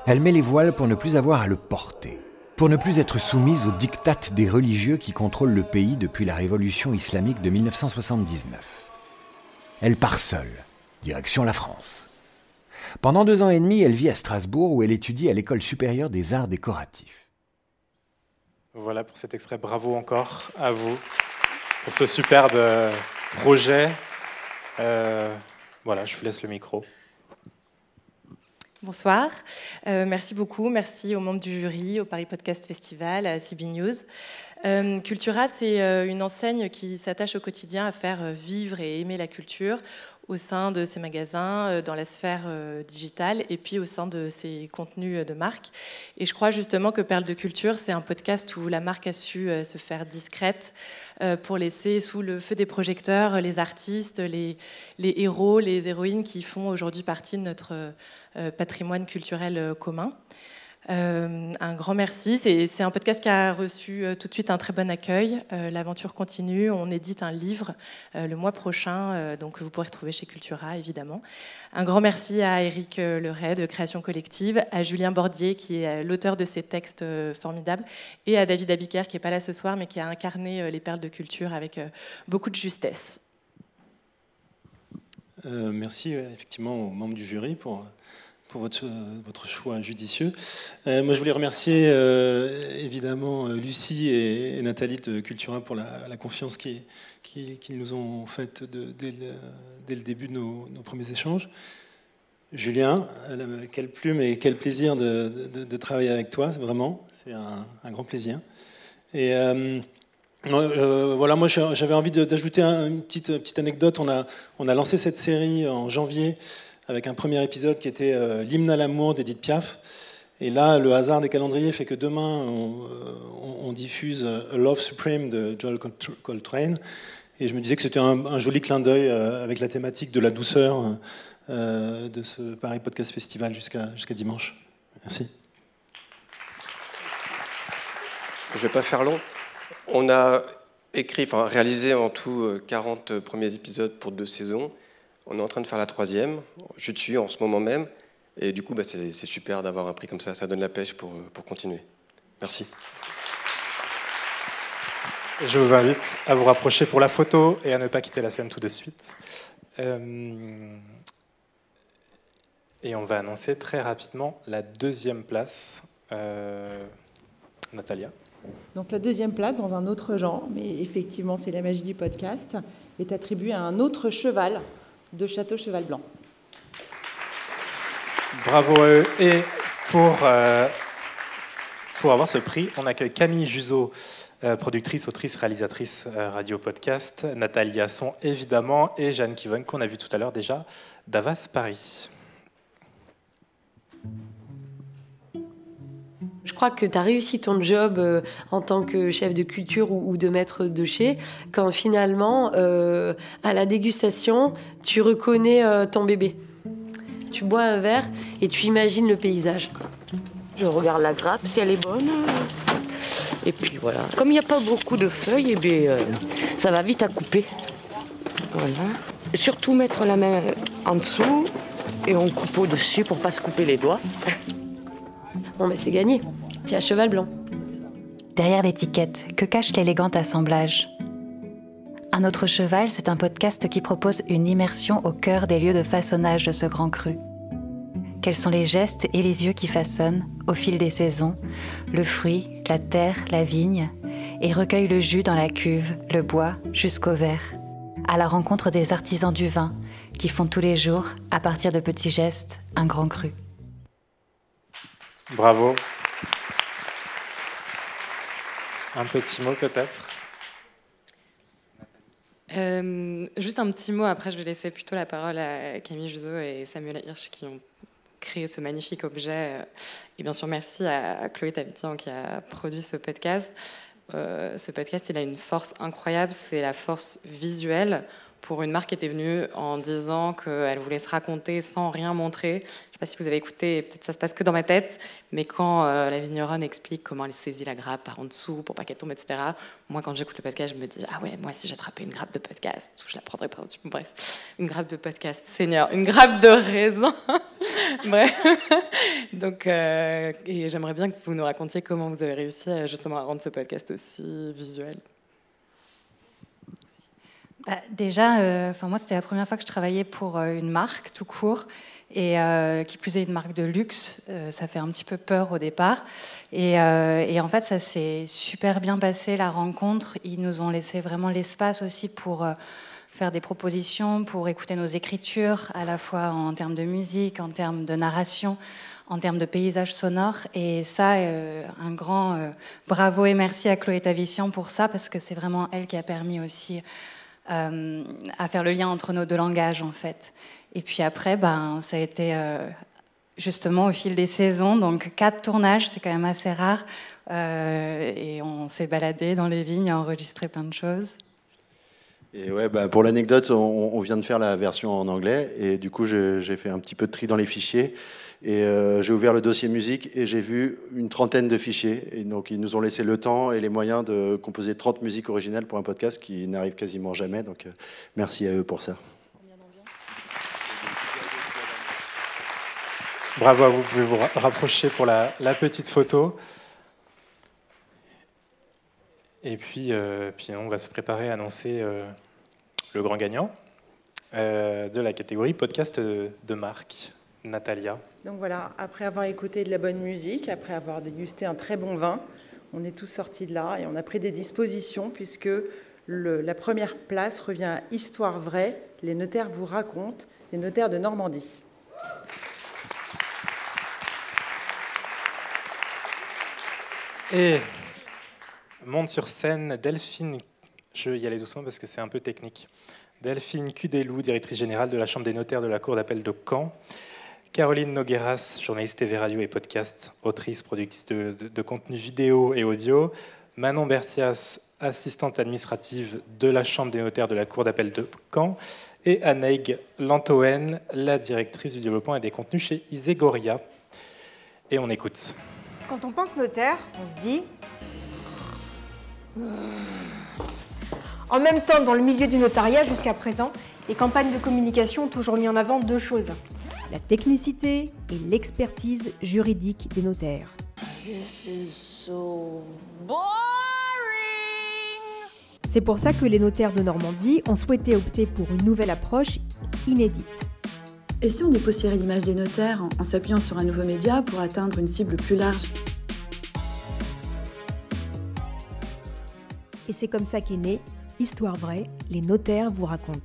Elle met les voiles pour ne plus avoir à le porter, pour ne plus être soumise aux diktats des religieux qui contrôlent le pays depuis la révolution islamique de 1979. Elle part seule, direction la France. Pendant 2 ans et demi, elle vit à Strasbourg où elle étudie à l'École supérieure des arts décoratifs. Voilà pour cet extrait. Bravo encore à vous pour ce superbe projet. Voilà, je vous laisse le micro. Bonsoir, merci beaucoup, merci aux membres du jury, au Paris Podcast Festival, à CB News. Cultura, c'est une enseigne qui s'attache au quotidien à faire vivre et aimer la culture au sein de ses magasins, dans la sphère digitale et puis au sein de ses contenus de marque. Et je crois justement que Perles de Culture, c'est un podcast où la marque a su se faire discrète pour laisser sous le feu des projecteurs les artistes, les héros, les héroïnes qui font aujourd'hui partie de notre patrimoine culturel commun. Un grand merci. C'est un podcast qui a reçu tout de suite un très bon accueil. L'aventure continue. On édite un livre le mois prochain, donc vous pourrez retrouver chez Cultura, évidemment. Un grand merci à Éric Leray de Création Collective, à Julien Bordier, qui est l'auteur de ces textes formidables, et à David Abiker, qui n'est pas là ce soir, mais qui a incarné les Perles de Culture avec beaucoup de justesse. Merci effectivement aux membres du jury pour votre choix judicieux. Moi, je voulais remercier évidemment Lucie et Nathalie de Cultura pour la confiance qu'ils nous ont faite dès le début de nos premiers échanges. Julien, quelle plume et quel plaisir de travailler avec toi, vraiment, c'est un grand plaisir. Et voilà, moi j'avais envie d'ajouter une petite anecdote. On a lancé cette série en janvier avec un premier épisode qui était l'hymne à l'amour d'Edith Piaf. Et là, le hasard des calendriers fait que demain, on diffuse A Love Supreme de Joel Coltrane. Et je me disais que c'était un joli clin d'œil avec la thématique de la douceur de ce Paris Podcast Festival jusqu'à dimanche. Merci. Je ne vais pas faire long. On a réalisé en tout 40 premiers épisodes pour 2 saisons. On est en train de faire la 3e, je suis en ce moment même, et du coup c'est super d'avoir un prix comme ça donne la pêche pour continuer. Merci. Je vous invite à vous rapprocher pour la photo et à ne pas quitter la scène tout de suite. Et on va annoncer très rapidement la 2e place. Natalia. Donc la 2e place, dans un autre genre, mais effectivement c'est la magie du podcast, est attribuée à un autre cheval de Château Cheval Blanc. Bravo à eux. Et pour avoir ce prix, on accueille Camille Juzo, productrice, autrice, réalisatrice radio podcast, Nathalie Asson évidemment, et Jeanne Kivon, qu'on a vu tout à l'heure déjà, d'Avas Paris. Je crois que tu as réussi ton job en tant que chef de culture ou de maître de chez, quand finalement, à la dégustation, tu reconnais ton bébé. Tu bois un verre et tu imagines le paysage. Je regarde la grappe, si elle est bonne. Et puis voilà. Comme il n'y a pas beaucoup de feuilles, eh bien, ça va vite à couper. Voilà. Et surtout mettre la main en dessous et on coupe au-dessus pour ne pas se couper les doigts. Bon, ben c'est gagné. Tu es à cheval blanc. Derrière l'étiquette, que cache l'élégant assemblage ? Un autre cheval, c'est un podcast qui propose une immersion au cœur des lieux de façonnage de ce grand cru. Quels sont les gestes et les yeux qui façonnent, au fil des saisons, le fruit, la terre, la vigne, et recueillent le jus dans la cuve, le bois, jusqu'au verre, à la rencontre des artisans du vin, qui font tous les jours, à partir de petits gestes, un grand cru. Bravo. Un petit mot peut-être. Juste un petit mot, après je vais laisser plutôt la parole à Camille Juzo et Samuel Hirsch qui ont créé ce magnifique objet. Et bien sûr merci à Chloé Tavitian qui a produit ce podcast. Ce podcast, il a une force incroyable, c'est la force visuelle pour une marque qui était venue en disant qu'elle voulait se raconter sans rien montrer. Je ne sais pas si vous avez écouté, peut-être ça se passe que dans ma tête, mais quand la vigneronne explique comment elle saisit la grappe par en dessous pour pas qu'elle tombe, etc., moi, quand j'écoute le podcast, je me dis « Ah ouais, moi, si j'attrapais une grappe de podcast, je la prendrais par au-dessus. » Bref, une grappe de podcast, Seigneur, une grappe de raisin. Bref. Donc, et j'aimerais bien que vous nous racontiez comment vous avez réussi justement à rendre ce podcast aussi visuel. Déjà, moi, c'était la première fois que je travaillais pour une marque tout court, et qui plus est une marque de luxe. Ça fait un petit peu peur au départ. Et en fait, ça s'est super bien passé, la rencontre. Ils nous ont laissé vraiment l'espace aussi pour faire des propositions, pour écouter nos écritures, à la fois en termes de musique, en termes de narration, en termes de paysage sonore. Et ça, un grand bravo et merci à Chloé Tavissian pour ça, parce que c'est vraiment elle qui a permis aussi à faire le lien entre nos deux langages, en fait. Et puis après, ça a été justement au fil des saisons, donc 4 tournages, c'est quand même assez rare. Et on s'est baladé dans les vignes, à enregistrer plein de choses. Et ouais, pour l'anecdote, on vient de faire la version en anglais, et du coup j'ai fait un petit peu de tri dans les fichiers, et j'ai ouvert le dossier musique et j'ai vu une 30aine de fichiers, et donc ils nous ont laissé le temps et les moyens de composer 30 musiques originales pour un podcast qui n'arrive quasiment jamais, donc merci à eux pour ça. Bravo à vous, vous pouvez vous rapprocher pour la petite photo. Et puis on va se préparer à annoncer le grand gagnant de la catégorie podcast de marque, Natalia. Donc voilà, après avoir écouté de la bonne musique, après avoir dégusté un très bon vin, on est tous sortis de là et on a pris des dispositions puisque la première place revient à Histoire vraie, les notaires vous racontent, les notaires de Normandie. Et monte sur scène Delphine, je vais y aller doucement parce que c'est un peu technique. Delphine Cudelou, directrice générale de la Chambre des notaires de la Cour d'appel de Caen. Caroline Nogueras, journaliste TV, radio et podcast, autrice, productrice de contenu vidéo et audio. Manon Berthias, assistante administrative de la Chambre des notaires de la Cour d'appel de Caen. Et Anaïg Lantoen, la directrice du développement et des contenus chez Isegoria. Et on écoute. Quand on pense notaire, on se dit... En même temps, dans le milieu du notariat, jusqu'à présent, les campagnes de communication ont toujours mis en avant 2 choses. La technicité et l'expertise juridique des notaires. This is so boring. C'est pour ça que les notaires de Normandie ont souhaité opter pour une nouvelle approche inédite. Et si on dépoussiérait l'image des notaires en s'appuyant sur un nouveau média pour atteindre une cible plus large ? Et c'est comme ça qu'est né Histoire vraie, les notaires vous racontent.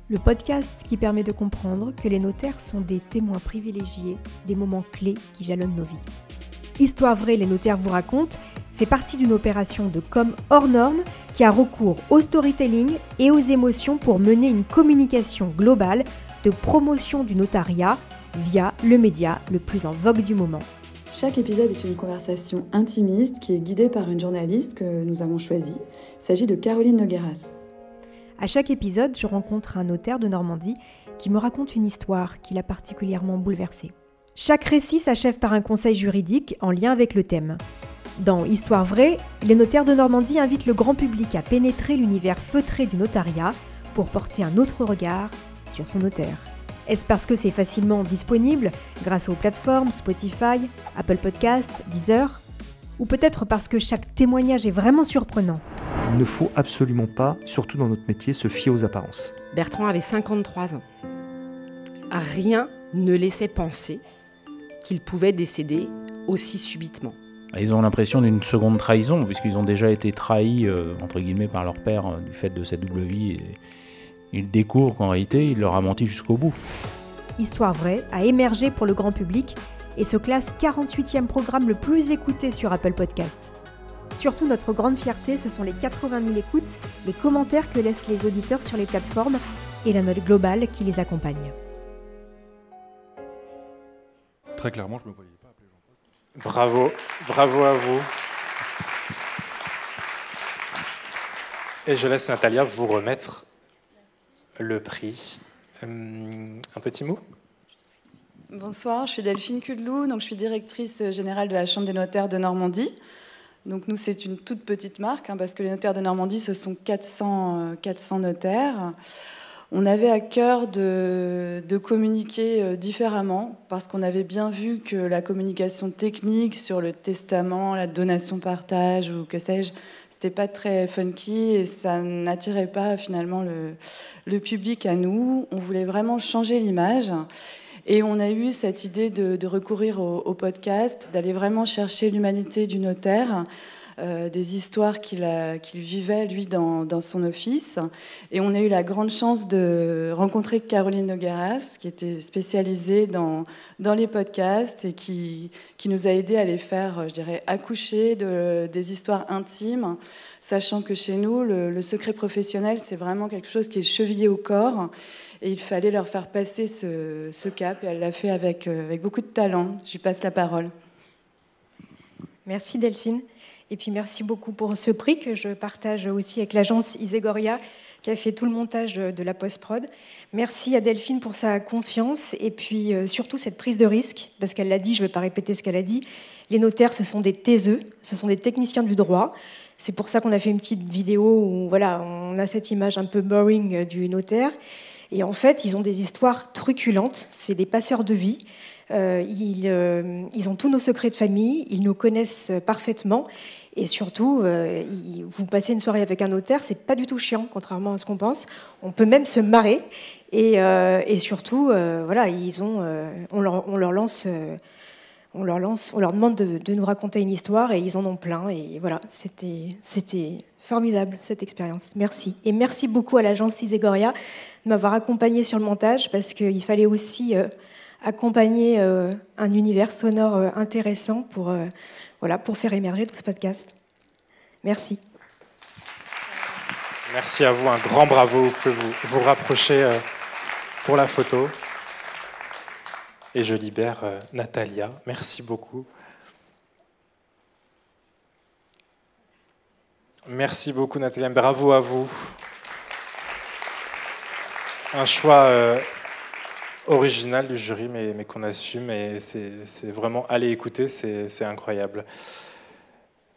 Le podcast qui permet de comprendre que les notaires sont des témoins privilégiés des moments clés qui jalonnent nos vies. Histoire vraie, les notaires vous racontent fait partie d'une opération de com hors norme qui a recours au storytelling et aux émotions pour mener une communication globale de promotion du notariat via le média le plus en vogue du moment. Chaque épisode est une conversation intimiste qui est guidée par une journaliste que nous avons choisie. Il s'agit de Caroline Nogueras. À chaque épisode, je rencontre un notaire de Normandie qui me raconte une histoire qui l'a particulièrement bouleversé. Chaque récit s'achève par un conseil juridique en lien avec le thème. Dans Histoire vraie, les notaires de Normandie invitent le grand public à pénétrer l'univers feutré du notariat pour porter un autre regard sur son notaire. Est-ce parce que c'est facilement disponible grâce aux plateformes Spotify, Apple Podcasts, Deezer ? Ou peut-être parce que chaque témoignage est vraiment surprenant ? Il ne faut absolument pas, surtout dans notre métier, se fier aux apparences. Bertrand avait 53 ans. Rien ne laissait penser qu'il pouvait décéder aussi subitement. Ils ont l'impression d'une seconde trahison, puisqu'ils ont déjà été trahis, entre guillemets, par leur père du fait de cette double vie. Et ils découvrent qu'en réalité, il leur a menti jusqu'au bout. Histoire vraie a émergé pour le grand public et se classe 48e programme le plus écouté sur Apple Podcasts. Surtout, notre grande fierté, ce sont les 80 000 écoutes, les commentaires que laissent les auditeurs sur les plateformes et la note globale qui les accompagne. Très clairement, je ne me voyais pas appeler Jean-Paul. Bravo, bravo à vous. Et je laisse Natalia vous remettre le prix. Un petit mot ? Bonsoir, je suis Delphine Cudelou, donc je suis directrice générale de la Chambre des notaires de Normandie. Donc nous, c'est une toute petite marque, parce que les notaires de Normandie, ce sont 400 notaires. On avait à cœur de communiquer différemment, parce qu'on avait bien vu que la communication technique sur le testament, la donation-partage ou que sais-je, c'était pas très funky et ça n'attirait pas finalement le public à nous. On voulait vraiment changer l'image. Et on a eu cette idée de recourir au podcast, d'aller vraiment chercher l'humanité du notaire, des histoires qu'il vivait, lui, dans son office. Et on a eu la grande chance de rencontrer Caroline Nogueras, qui était spécialisée dans les podcasts et qui nous a aidés à les faire, je dirais, accoucher des histoires intimes, sachant que chez nous, le secret professionnel, c'est vraiment quelque chose qui est chevillé au corps. Et il fallait leur faire passer ce cap, et elle l'a fait avec beaucoup de talent. Je lui passe la parole. Merci Delphine. Et puis merci beaucoup pour ce prix que je partage aussi avec l'agence Isegoria qui a fait tout le montage de la post-prod. Merci à Delphine pour sa confiance et puis surtout cette prise de risque, parce qu'elle l'a dit, je ne vais pas répéter ce qu'elle a dit, les notaires, ce sont des taiseux, ce sont des techniciens du droit. C'est pour ça qu'on a fait une petite vidéo où voilà, on a cette image un peu boring du notaire. Et en fait, ils ont des histoires truculentes, c'est des passeurs de vie. Ils ont tous nos secrets de famille, ils nous connaissent parfaitement. Et surtout, vous passez une soirée avec un notaire, c'est pas du tout chiant, contrairement à ce qu'on pense. On peut même se marrer. Et surtout, voilà, on leur demande de nous raconter une histoire et ils en ont plein. Et voilà, c'était formidable cette expérience. Merci. Et merci beaucoup à l'agence Isegoria de m'avoir accompagnée sur le montage parce qu'il fallait aussi accompagner un univers sonore intéressant pour faire émerger tout ce podcast. Merci. Merci à vous, un grand bravo. Vous pouvez vous rapprocher pour la photo. Et je libère Natalia. Merci beaucoup. Merci beaucoup, Natalia. Bravo à vous. Un choix original du jury, mais qu'on assume. Et c'est vraiment, allez écouter, c'est incroyable.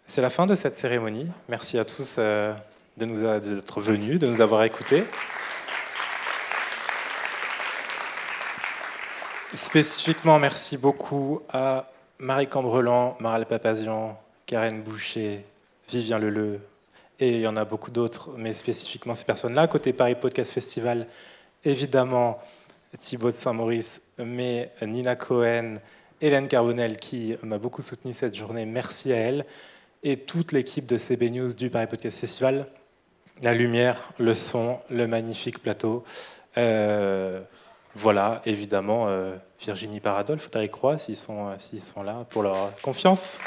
C'est la fin de cette cérémonie. Merci à tous d'être venus, de nous avoir écoutés. Spécifiquement, merci beaucoup à Marie Cambrelan, Maral Papazian, Karen Boucher, Vivien Leleu, et il y en a beaucoup d'autres, mais spécifiquement ces personnes-là. Côté Paris Podcast Festival, évidemment, Thibaut de Saint-Maurice, mais Nina Cohen, Hélène Carbonel, qui m'a beaucoup soutenu cette journée, merci à elle, et toute l'équipe de CB News du Paris Podcast Festival, la lumière, le son, le magnifique plateau. Voilà, évidemment, Virginie Paradol, faudrait y croire s'ils sont là pour leur confiance.